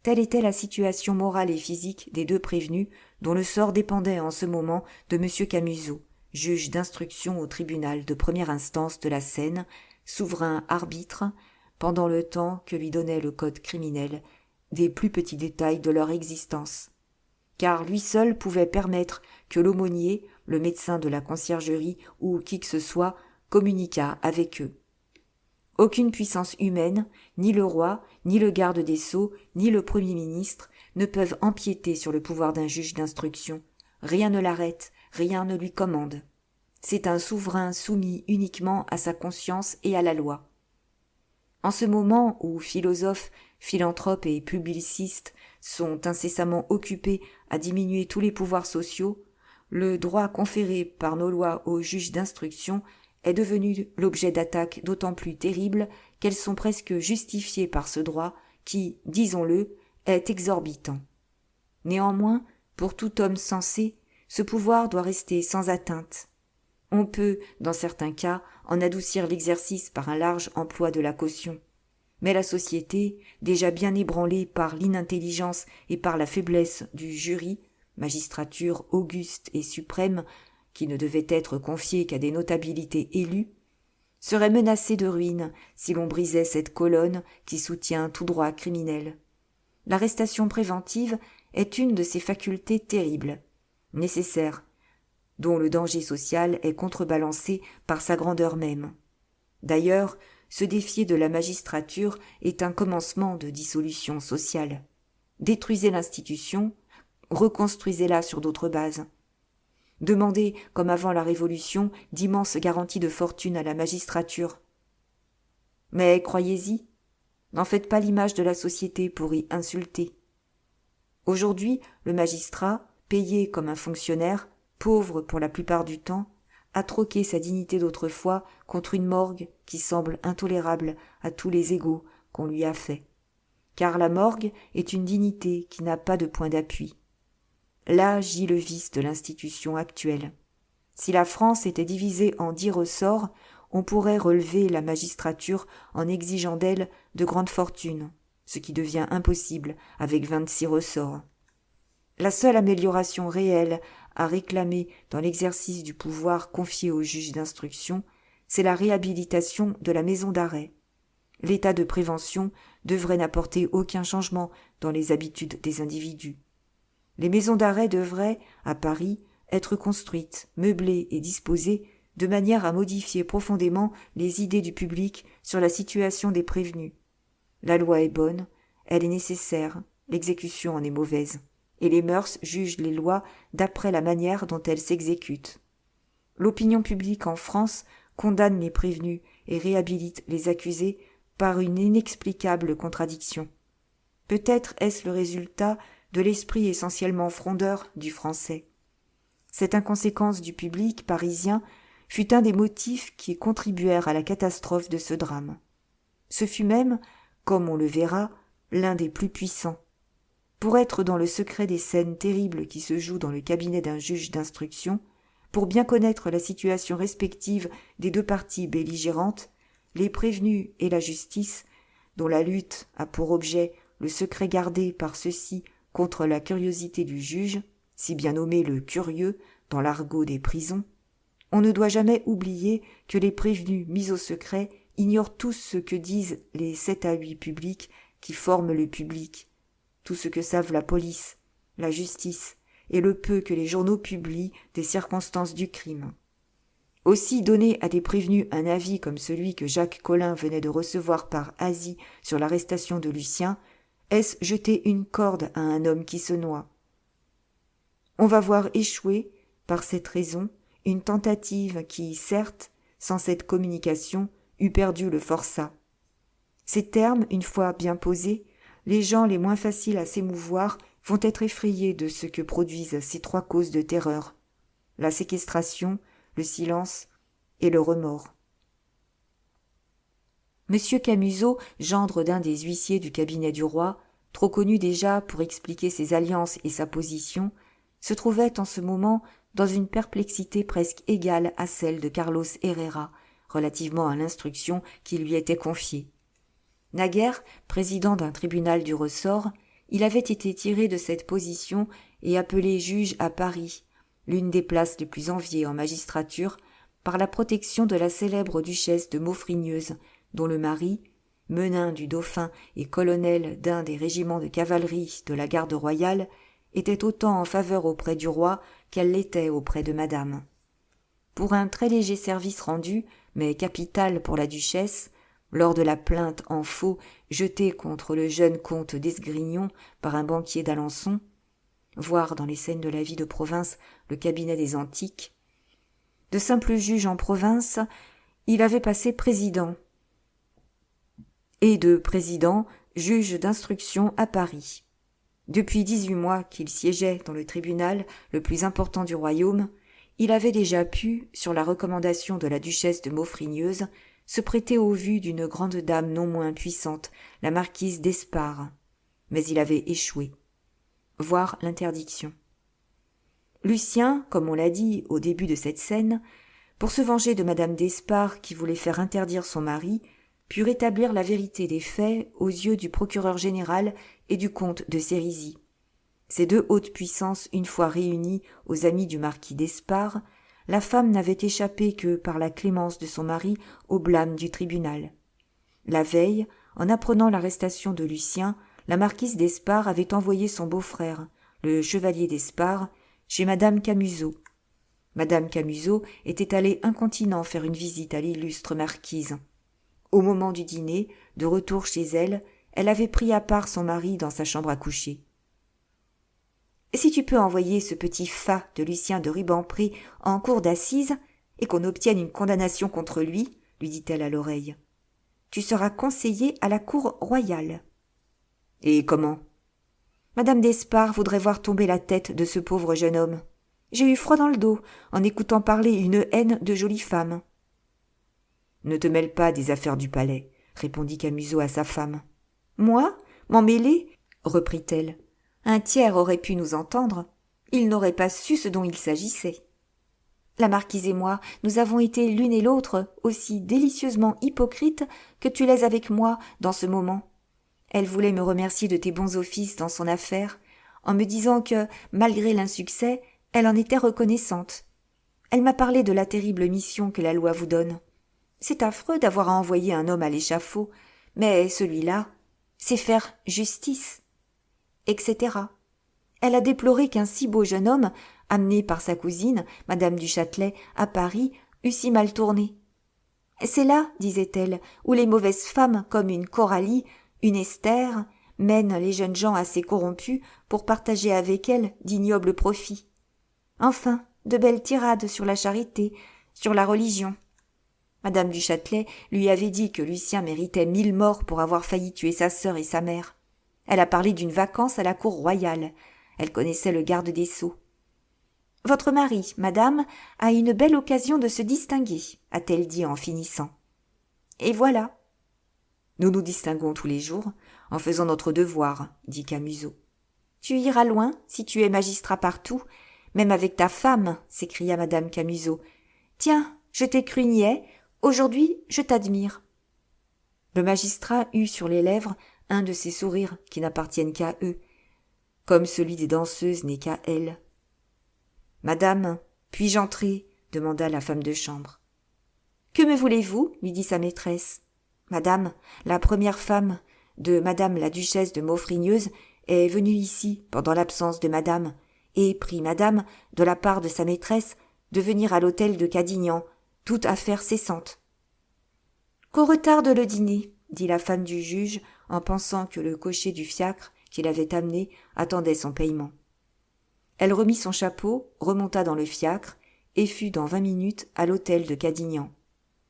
Telle était la situation morale et physique des 2 prévenus dont le sort dépendait en ce moment de M. Camusot, juge d'instruction au tribunal de première instance de la Seine, souverain arbitre, pendant le temps que lui donnait le code criminel, des plus petits détails de leur existence. Car lui seul pouvait permettre que l'aumônier, le médecin de la conciergerie ou qui que ce soit communiquât avec eux. Aucune puissance humaine, ni le roi, ni le garde des sceaux, ni le premier ministre ne peuvent empiéter sur le pouvoir d'un juge d'instruction. Rien ne l'arrête, rien ne lui commande. C'est un souverain soumis uniquement à sa conscience et à la loi. En ce moment où philosophes, philanthropes et publicistes sont incessamment occupés à diminuer tous les pouvoirs sociaux, le droit conféré par nos lois aux juges d'instruction est devenu l'objet d'attaques d'autant plus terribles qu'elles sont presque justifiées par ce droit qui, disons-le, est exorbitant. Néanmoins, pour tout homme sensé, ce pouvoir doit rester sans atteinte. On peut, dans certains cas, en adoucir l'exercice par un large emploi de la caution. Mais la société, déjà bien ébranlée par l'inintelligence et par la faiblesse du jury, magistrature auguste et suprême, qui ne devait être confiée qu'à des notabilités élues, serait menacée de ruine si l'on brisait cette colonne qui soutient tout droit criminel. L'arrestation préventive est une de ces facultés terribles, nécessaires, dont le danger social est contrebalancé par sa grandeur même. D'ailleurs, se défier de la magistrature est un commencement de dissolution sociale. Détruisez l'institution, reconstruisez-la sur d'autres bases. Demandez, comme avant la Révolution, d'immenses garanties de fortune à la magistrature. Mais croyez-y, N'en faites pas l'image de la société pour y insulter. Aujourd'hui, le magistrat, payé comme un fonctionnaire, pauvre pour la plupart du temps, a troqué sa dignité d'autrefois contre une morgue qui semble intolérable à tous les égaux qu'on lui a faits. Car la morgue est une dignité qui n'a pas de point d'appui. Là gît le vice de l'institution actuelle. Si la France était divisée en 10 ressorts, on pourrait relever la magistrature en exigeant d'elle de grandes fortunes, ce qui devient impossible avec 26 ressorts. La seule amélioration réelle à réclamer dans l'exercice du pouvoir confié aux juges d'instruction, c'est la réhabilitation de la maison d'arrêt. L'état de prévention devrait n'apporter aucun changement dans les habitudes des individus. Les maisons d'arrêt devraient, à Paris, être construites, meublées et disposées de manière à modifier profondément les idées du public sur la situation des prévenus. La loi est bonne, elle est nécessaire, l'exécution en est mauvaise, et les mœurs jugent les lois d'après la manière dont elles s'exécutent. L'opinion publique en France condamne les prévenus et réhabilite les accusés par une inexplicable contradiction. Peut-être est-ce le résultat de l'esprit essentiellement frondeur du français. Cette inconséquence du public parisien fut un des motifs qui contribuèrent à la catastrophe de ce drame. Ce fut même, comme on le verra, l'un des plus puissants. Pour être dans le secret des scènes terribles qui se jouent dans le cabinet d'un juge d'instruction, pour bien connaître la situation respective des deux parties belligérantes, les prévenus et la justice, dont la lutte a pour objet le secret gardé par ceux-ci contre la curiosité du juge, si bien nommé le curieux dans l'argot des prisons, on ne doit jamais oublier que les prévenus mis au secret ignorent tout ce que disent les 7 à 8 publics qui forment le public, tout ce que savent la police, la justice et le peu que les journaux publient des circonstances du crime. Aussi donner à des prévenus un avis comme celui que Jacques Collin venait de recevoir par Asie sur l'arrestation de Lucien, est-ce jeter une corde à un homme qui se noie? On va voir échouer, par cette raison, une tentative qui, certes, sans cette communication, eût perdu le forçat. Ces termes, une fois bien posés, les gens les moins faciles à s'émouvoir vont être effrayés de ce que produisent ces 3 causes de terreur: la séquestration, le silence et le remords. Monsieur Camusot, gendre d'un des huissiers du cabinet du roi, trop connu déjà pour expliquer ses alliances et sa position, se trouvait en ce moment dans une perplexité presque égale à celle de Carlos Herrera relativement à l'instruction qui lui était confiée. Naguère, président d'un tribunal du ressort, il avait été tiré de cette position et appelé juge à Paris, l'une des places les plus enviées en magistrature, par la protection de la célèbre duchesse de Maufrigneuse, dont le mari, menin du Dauphin et colonel d'un des régiments de cavalerie de la garde royale, était autant en faveur auprès du roi qu'elle l'était auprès de madame. Pour un très léger service rendu, mais capital pour la duchesse, lors de la plainte en faux jetée contre le jeune comte d'Esgrignon par un banquier d'Alençon, voir dans les scènes de la vie de province le cabinet des antiques, de simple juge en province, il avait passé président, et de président, juge d'instruction à Paris. Depuis 18 mois qu'il siégeait dans le tribunal le plus important du royaume, il avait déjà pu, sur la recommandation de la duchesse de Maufrigneuse, se prêter aux vues d'une grande dame non moins puissante, la marquise d'Espard. Mais il avait échoué. Voir l'interdiction. Lucien, comme on l'a dit au début de cette scène, pour se venger de madame d'Espard qui voulait faire interdire son mari, put rétablir la vérité des faits aux yeux du procureur général et du comte de Sérisy. Ces 2 hautes puissances une fois réunies aux amis du marquis d'Espard, la femme n'avait échappé que par la clémence de son mari au blâme du tribunal. La veille, en apprenant l'arrestation de Lucien, la marquise d'Espard avait envoyé son beau-frère, le chevalier d'Espard, chez madame Camusot. Madame Camusot était allée incontinent faire une visite à l'illustre marquise. Au moment du dîner, de retour chez elle, elle avait pris à part son mari dans sa chambre à coucher. « Si tu peux envoyer ce petit fat de Lucien de Rubempré en cour d'assises et qu'on obtienne une condamnation contre lui, lui dit-elle à l'oreille. Tu seras conseiller à la cour royale. » Et comment ? Madame d'Espard voudrait voir tomber la tête de ce pauvre jeune homme. J'ai eu froid dans le dos en écoutant parler une haine de jolie femme. « Ne te mêle pas des affaires du palais, » répondit Camusot à sa femme. « Moi ? M'en mêler ?» reprit-elle. « Un tiers aurait pu nous entendre. Il n'aurait pas su ce dont il s'agissait. La marquise et moi, nous avons été l'une et l'autre aussi délicieusement hypocrites que tu l'es avec moi dans ce moment. Elle voulait me remercier de tes bons offices dans son affaire, en me disant que, malgré l'insuccès, elle en était reconnaissante. Elle m'a parlé de la terrible mission que la loi vous donne. C'est affreux d'avoir à envoyer un homme à l'échafaud, mais celui-là, c'est faire justice, etc. Elle a déploré qu'un si beau jeune homme, amené par sa cousine, Madame du Châtelet, à Paris, eût si mal tourné. C'est là, disait-elle, où les mauvaises femmes, comme une Coralie, une Esther, mènent les jeunes gens assez corrompus pour partager avec elles d'ignobles profits. Enfin, de belles tirades sur la charité, sur la religion. Madame du Châtelet lui avait dit que Lucien méritait 1000 morts pour avoir failli tuer sa sœur et sa mère. Elle a parlé d'une vacance à la cour royale. Elle connaissait le garde des Sceaux. « Votre mari, madame, a une belle occasion de se distinguer, a-t-elle dit en finissant. Et voilà. »« Nous nous distinguons tous les jours, en faisant notre devoir, » dit Camusot. « Tu iras loin, si tu es magistrat partout, même avec ta femme, » s'écria madame Camusot. « Tiens, je t'ai cru niais, aujourd'hui je t'admire. » Le magistrat eut sur les lèvres un de ces sourires qui n'appartiennent qu'à eux, comme celui des danseuses n'est qu'à elles. « Madame, puis-je entrer ?» demanda la femme de chambre. « Que me voulez-vous » lui dit sa maîtresse. « Madame, la première femme de madame la duchesse de Maufrigneuse est venue ici pendant l'absence de madame, et prie madame, de la part de sa maîtresse, de venir à l'hôtel de Cadignan, toute affaire cessante. »« Qu'on retarde le dîner, » dit la femme du juge, en pensant que le cocher du fiacre qu'il avait amené attendait son paiement. Elle remit son chapeau, remonta dans le fiacre, et fut dans 20 minutes à l'hôtel de Cadignan.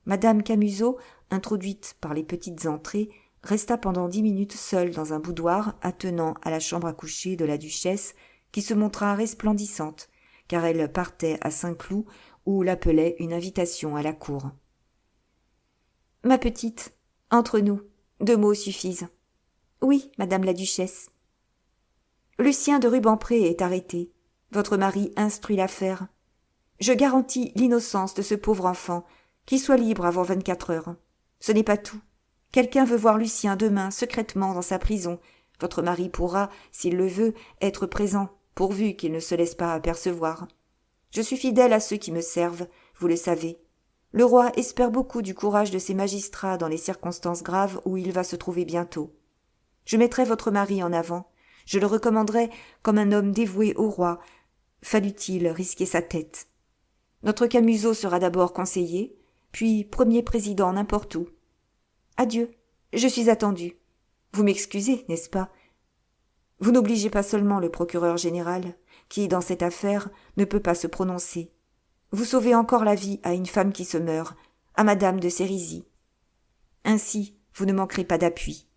Madame Camusot, introduite par les petites entrées, resta pendant 10 minutes seule dans un boudoir attenant à la chambre à coucher de la duchesse, qui se montra resplendissante, car elle partait à Saint-Cloud, où l'appelait une invitation à la cour. « Ma petite, entre nous, 2 mots suffisent. »« Oui, madame la duchesse. »« Lucien de Rubempré est arrêté. Votre mari instruit l'affaire. Je garantis l'innocence de ce pauvre enfant, qu'il soit libre avant 24 heures. Ce n'est pas tout. Quelqu'un veut voir Lucien demain secrètement dans sa prison. Votre mari pourra, s'il le veut, être présent, pourvu qu'il ne se laisse pas apercevoir. Je suis fidèle à ceux qui me servent, vous le savez. Le roi espère beaucoup du courage de ses magistrats dans les circonstances graves où il va se trouver bientôt. Je mettrai votre mari en avant. Je le recommanderai comme un homme dévoué au roi, fallut-il risquer sa tête. Notre Camusot sera d'abord conseiller, puis premier président n'importe où. Adieu, je suis attendu. Vous m'excusez, n'est-ce pas? Vous n'obligez pas seulement le procureur général, qui, dans cette affaire, ne peut pas se prononcer. Vous sauvez encore la vie à une femme qui se meurt, à madame de Sérisy. Ainsi, vous ne manquerez pas d'appui.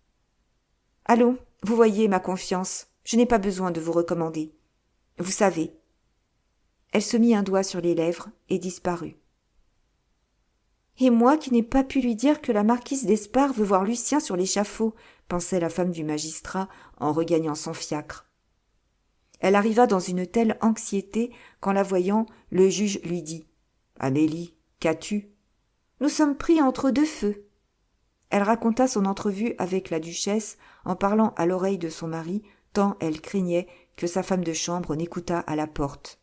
Allons, vous voyez ma confiance, je n'ai pas besoin de vous recommander. Vous savez. » Elle se mit un doigt sur les lèvres et disparut. « Et moi qui n'ai pas pu lui dire que la marquise d'Espard veut voir Lucien sur l'échafaud, » pensait la femme du magistrat en regagnant son fiacre. Elle arriva dans une telle anxiété qu'en la voyant, le juge lui dit « Amélie, qu'as-tu » ?« Nous sommes pris entre 2 feux. » Elle raconta son entrevue avec la duchesse en parlant à l'oreille de son mari, tant elle craignait que sa femme de chambre n'écoutât à la porte.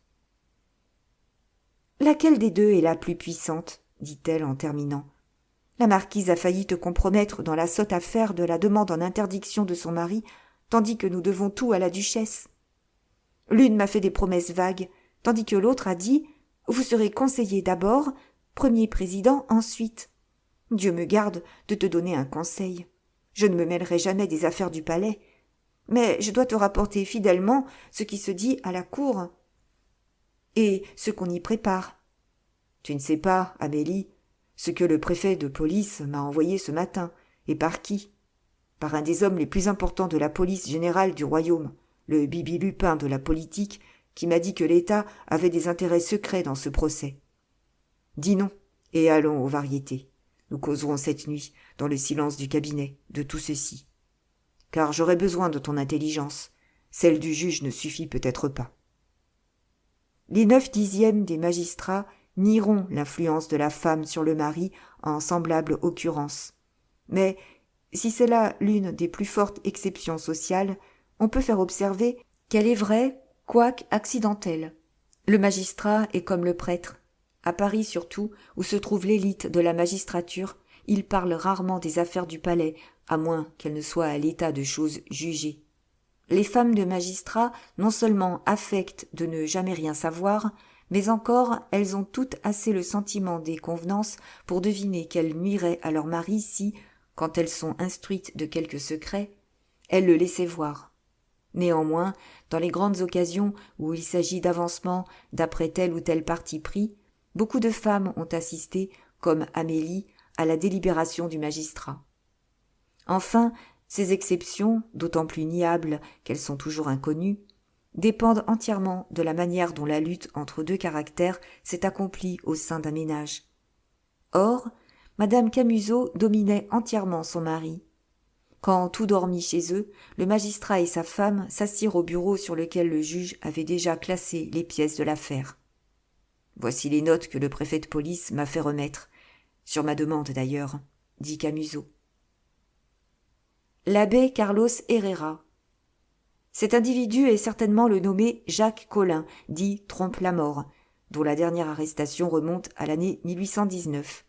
« Laquelle des 2 est la plus puissante ?» dit-elle en terminant. « La marquise a failli te compromettre dans la sotte affaire de la demande en interdiction de son mari, tandis que nous devons tout à la duchesse. L'une m'a fait des promesses vagues, tandis que l'autre a dit « Vous serez conseiller d'abord, premier président ensuite. » Dieu me garde de te donner un conseil. Je ne me mêlerai jamais des affaires du palais, mais je dois te rapporter fidèlement ce qui se dit à la cour et ce qu'on y prépare. Tu ne sais pas, Amélie, ce que le préfet de police m'a envoyé ce matin. Et par qui? Par un des hommes les plus importants de la police générale du royaume, le Bibi Lupin de la politique, qui m'a dit que l'État avait des intérêts secrets dans ce procès. Dis non, et allons aux variétés. Nous causerons cette nuit, dans le silence du cabinet, de tout ceci. Car j'aurai besoin de ton intelligence. Celle du juge ne suffit peut-être pas. Les 9/10 des magistrats nieront l'influence de la femme sur le mari en semblable occurrence. Mais, si c'est là l'une des plus fortes exceptions sociales, on peut faire observer qu'elle est vraie, quoique accidentelle. Le magistrat est comme le prêtre. À Paris surtout, où se trouve l'élite de la magistrature, il parle rarement des affaires du palais, à moins qu'elles ne soient à l'état de choses jugées. Les femmes de magistrats non seulement affectent de ne jamais rien savoir, mais encore elles ont toutes assez le sentiment des convenances pour deviner qu'elles nuiraient à leur mari si, quand elles sont instruites de quelque secret, elles le laissaient voir. Néanmoins, dans les grandes occasions où il s'agit d'avancement d'après tel ou tel parti pris, beaucoup de femmes ont assisté, comme Amélie, à la délibération du magistrat. Enfin, ces exceptions, d'autant plus niables qu'elles sont toujours inconnues, dépendent entièrement de la manière dont la lutte entre deux caractères s'est accomplie au sein d'un ménage. Or, Madame Camusot dominait entièrement son mari. Quand tout dormit chez eux, le magistrat et sa femme s'assirent au bureau sur lequel le juge avait déjà classé les pièces de l'affaire. Voici les notes que le préfet de police m'a fait remettre, sur ma demande d'ailleurs, dit Camusot. L'abbé Carlos Herrera. Cet individu est certainement le nommé Jacques Collin, dit Trompe-la-Mort, dont la dernière arrestation remonte à l'année 1819,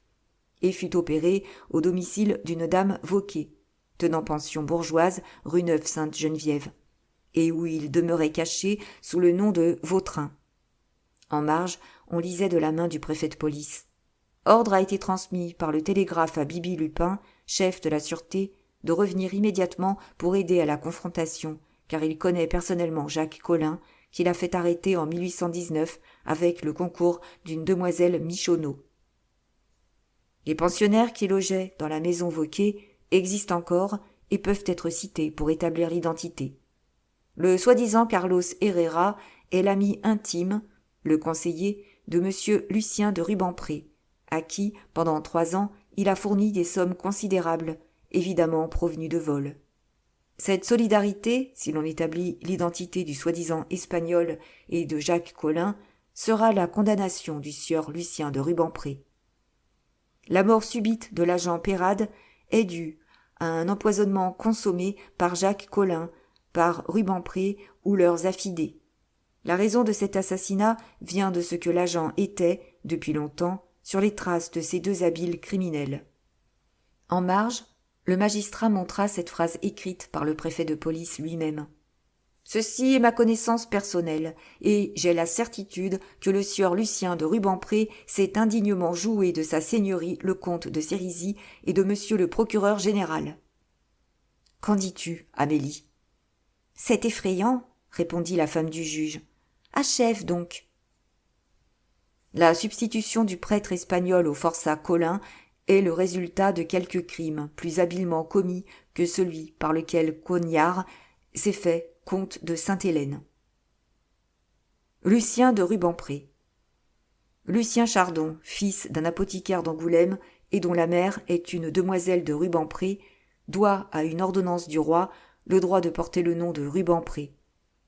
et fut opéré au domicile d'une dame Vauquet, tenant pension bourgeoise rue Neuve-Sainte-Geneviève, et où il demeurait caché sous le nom de Vautrin. En marge, on lisait de la main du préfet de police. Ordre a été transmis par le télégraphe à Bibi Lupin, chef de la sûreté, de revenir immédiatement pour aider à la confrontation, car il connaît personnellement Jacques Collin, qui l'a fait arrêter en 1819 avec le concours d'une demoiselle Michonneau. Les pensionnaires qui logeaient dans la maison Vauquet existent encore et peuvent être cités pour établir l'identité. Le soi-disant Carlos Herrera est l'ami intime, le conseiller, de M. Lucien de Rubempré, à qui, pendant 3 ans, il a fourni des sommes considérables, évidemment provenues de vol. Cette solidarité, si l'on établit l'identité du soi-disant espagnol et de Jacques Collin, sera la condamnation du sieur Lucien de Rubempré. La mort subite de l'agent Peyrade est due à un empoisonnement consommé par Jacques Collin, par Rubempré ou leurs affidés. La raison de cet assassinat vient de ce que l'agent était, depuis longtemps, sur les traces de ces 2 habiles criminels. En marge, le magistrat montra cette phrase écrite par le préfet de police lui-même. « Ceci est ma connaissance personnelle, et j'ai la certitude que le sieur Lucien de Rubempré s'est indignement joué de sa seigneurie le comte de Sérisy et de monsieur le procureur général. » « Qu'en dis-tu, Amélie ?»« C'est effrayant, » répondit la femme du juge. « Achève donc. » La substitution du prêtre espagnol au forçat Collin est le résultat de quelques crimes plus habilement commis que celui par lequel Cognard s'est fait comte de Sainte-Hélène. Lucien de Rubempré. Lucien Chardon, fils d'un apothicaire d'Angoulême et dont la mère est une demoiselle de Rubempré, doit à une ordonnance du roi le droit de porter le nom de Rubempré.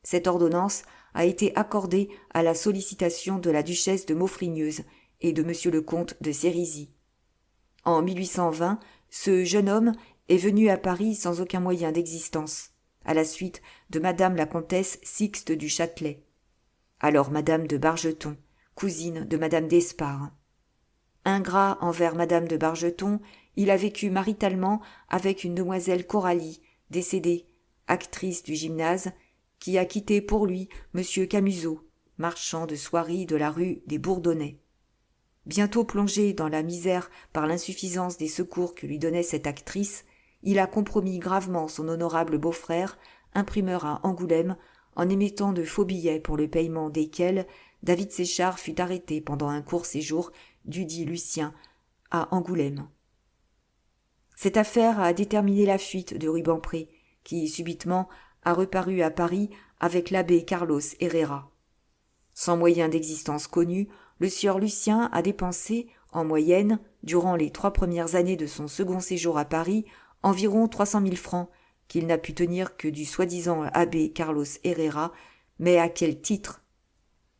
Cette ordonnance a été accordée à la sollicitation de la duchesse de Maufrigneuse et de monsieur le comte de Sérisy. En 1820, ce jeune homme est venu à Paris sans aucun moyen d'existence, à la suite de madame la comtesse Sixte du Châtelet, alors madame de Bargeton, cousine de madame d'Espard. Ingrat envers madame de Bargeton, il a vécu maritalement avec une demoiselle Coralie, décédée, actrice du gymnase, qui a quitté pour lui monsieur Camusot, marchand de soieries de la rue des Bourdonnais. Bientôt plongé dans la misère par l'insuffisance des secours que lui donnait cette actrice, il a compromis gravement son honorable beau-frère, imprimeur à Angoulême, en émettant de faux billets pour le paiement desquels David Séchard fut arrêté pendant un court séjour dudit Lucien à Angoulême. Cette affaire a déterminé la fuite de Rubempré, qui, subitement, a reparu à Paris avec l'abbé Carlos Herrera. Sans moyen d'existence connus, le sieur Lucien a dépensé, en moyenne, durant les 3 premières années de son second séjour à Paris, environ 300 000 francs, qu'il n'a pu tenir que du soi-disant abbé Carlos Herrera, mais à quel titre?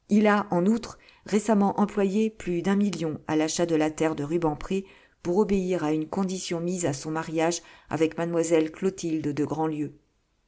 Il a, en outre, récemment employé plus d'1 million à l'achat de la terre de Rubempré pour obéir à une condition mise à son mariage avec mademoiselle Clotilde de Grandlieu.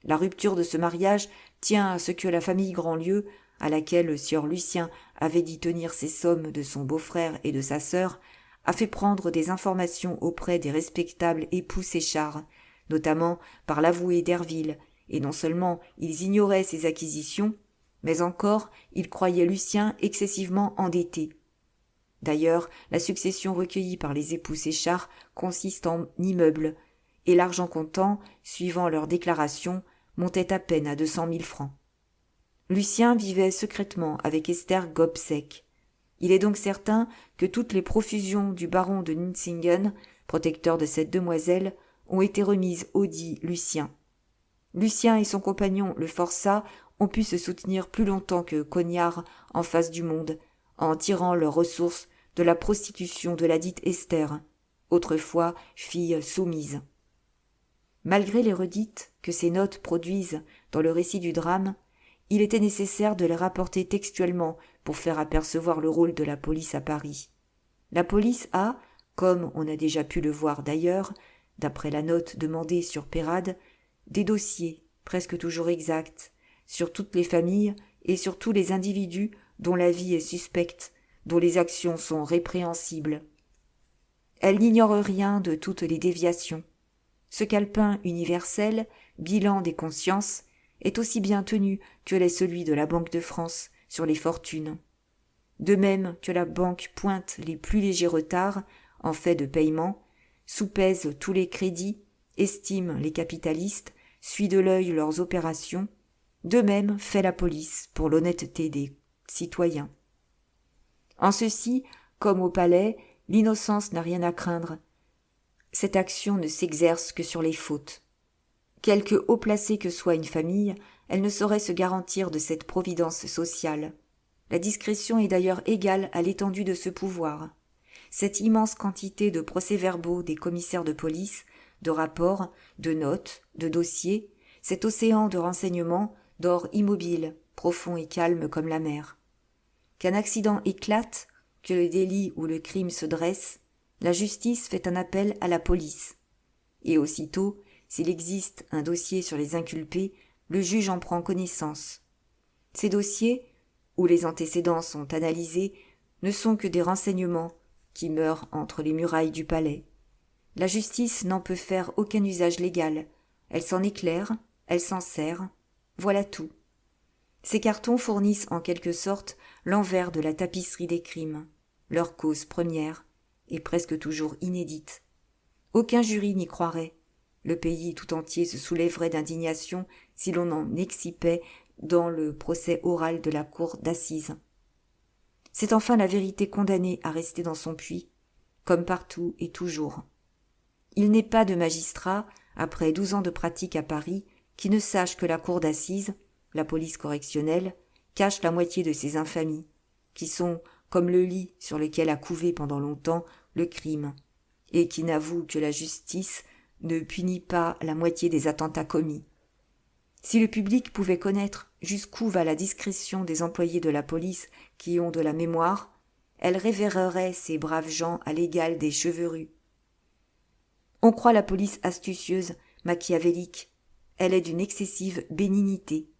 La rupture de ce mariage tient à ce que la famille Grandlieu, à laquelle le sieur Lucien avait dit tenir ses sommes de son beau-frère et de sa sœur, a fait prendre des informations auprès des respectables époux Séchard, notamment par l'avoué d'Herville, et non seulement ils ignoraient ses acquisitions, mais encore ils croyaient Lucien excessivement endetté. D'ailleurs, la succession recueillie par les époux Séchard consiste en immeubles, et l'argent comptant, suivant leurs déclarations, montait à peine à 200 000 francs. Lucien vivait secrètement avec Esther Gobseck. Il est donc certain que toutes les profusions du baron de Nucingen, protecteur de cette demoiselle, ont été remises audit Lucien. Lucien et son compagnon le forçat ont pu se soutenir plus longtemps que Cognard en face du monde, en tirant leurs ressources de la prostitution de ladite Esther, autrefois fille soumise. Malgré les redites que ces notes produisent dans le récit du drame, il était nécessaire de les rapporter textuellement pour faire apercevoir le rôle de la police à Paris. La police a, comme on a déjà pu le voir d'ailleurs, d'après la note demandée sur Peyrade, des dossiers, presque toujours exacts, sur toutes les familles et sur tous les individus dont la vie est suspecte, dont les actions sont répréhensibles. Elle n'ignore rien de toutes les déviations. Ce calepin universel, bilan des consciences, est aussi bien tenu que l'est celui de la Banque de France sur les fortunes. De même que la banque pointe les plus légers retards en fait de paiement, soupèse tous les crédits, estime les capitalistes, suit de l'œil leurs opérations, de même fait la police pour l'honnêteté des citoyens. En ceci, comme au palais, l'innocence n'a rien à craindre. Cette action ne s'exerce que sur les fautes. Quelque haut placée que soit une famille, elle ne saurait se garantir de cette providence sociale. La discrétion est d'ailleurs égale à l'étendue de ce pouvoir. Cette immense quantité de procès-verbaux des commissaires de police, de rapports, de notes, de dossiers, cet océan de renseignements dort immobile, profond et calme comme la mer. Qu'un accident éclate, que le délit ou le crime se dresse, la justice fait un appel à la police. Et aussitôt, s'il existe un dossier sur les inculpés, le juge en prend connaissance. Ces dossiers, où les antécédents sont analysés, ne sont que des renseignements qui meurent entre les murailles du palais. La justice n'en peut faire aucun usage légal. Elle s'en éclaire, elle s'en sert. Voilà tout. Ces cartons fournissent en quelque sorte l'envers de la tapisserie des crimes, leur cause première, et presque toujours inédite. Aucun jury n'y croirait. Le pays tout entier se soulèverait d'indignation si l'on en excipait dans le procès oral de la cour d'assises. C'est enfin la vérité condamnée à rester dans son puits, comme partout et toujours. Il n'est pas de magistrat, après 12 ans de pratique à Paris, qui ne sache que la cour d'assises, la police correctionnelle, cache la moitié de ces infamies, qui sont comme le lit sur lequel a couvé pendant longtemps le crime, et qui n'avoue que la justice ne punit pas la moitié des attentats commis. Si le public pouvait connaître jusqu'où va la discrétion des employés de la police qui ont de la mémoire, elle révérerait ces braves gens à l'égal des cheverus. On croit la police astucieuse, machiavélique. Elle est d'une excessive bénignité.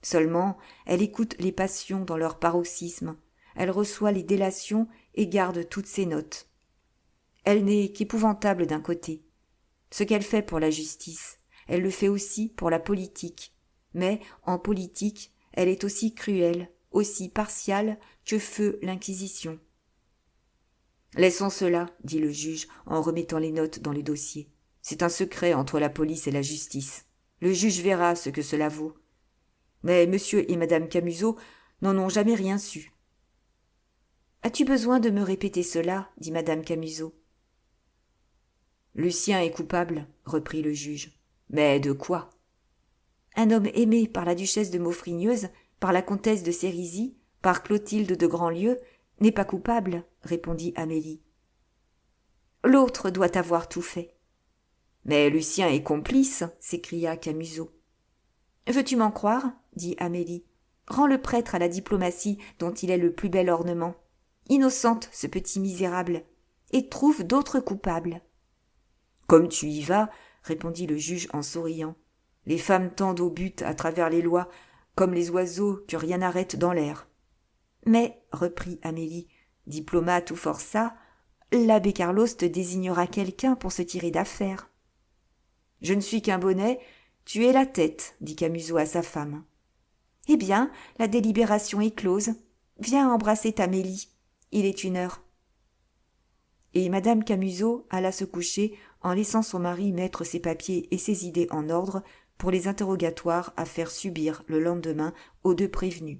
Seulement, elle écoute les passions dans leur paroxysme, elle reçoit les délations et garde toutes ses notes. Elle n'est qu'épouvantable d'un côté. Ce qu'elle fait pour la justice, elle le fait aussi pour la politique. Mais, en politique, elle est aussi cruelle, aussi partiale que feu l'Inquisition. « Laissons cela, dit le juge en remettant les notes dans le dossier. C'est un secret entre la police et la justice. Le juge verra ce que cela vaut. Mais monsieur et madame Camusot n'en ont jamais rien su. »« As-tu besoin de me répéter cela ?» dit madame Camusot. Lucien est coupable, reprit le juge. Mais de quoi? Un homme aimé par la duchesse de Maufrigneuse, par la comtesse de Sérisy, par Clotilde de Grandlieu, n'est pas coupable, répondit Amélie. L'autre doit avoir tout fait. Mais Lucien est complice, s'écria Camusot. Veux-tu m'en croire? Dit Amélie. Rends le prêtre à la diplomatie dont il est le plus bel ornement. Innocente, ce petit misérable, et trouve d'autres coupables. Comme tu y vas, répondit le juge en souriant. Les femmes tendent au but à travers les lois, comme les oiseaux que rien n'arrête dans l'air. Mais, reprit Amélie, diplomate ou forçat, l'abbé Carlos te désignera quelqu'un pour se tirer d'affaire. Je ne suis qu'un bonnet, tu es la tête, dit Camusot à sa femme. Eh bien, la délibération est close. Viens embrasser Amélie. Il est 1 heure. Et madame Camusot alla se coucher en laissant son mari mettre ses papiers et ses idées en ordre pour les interrogatoires à faire subir le lendemain aux 2 prévenus.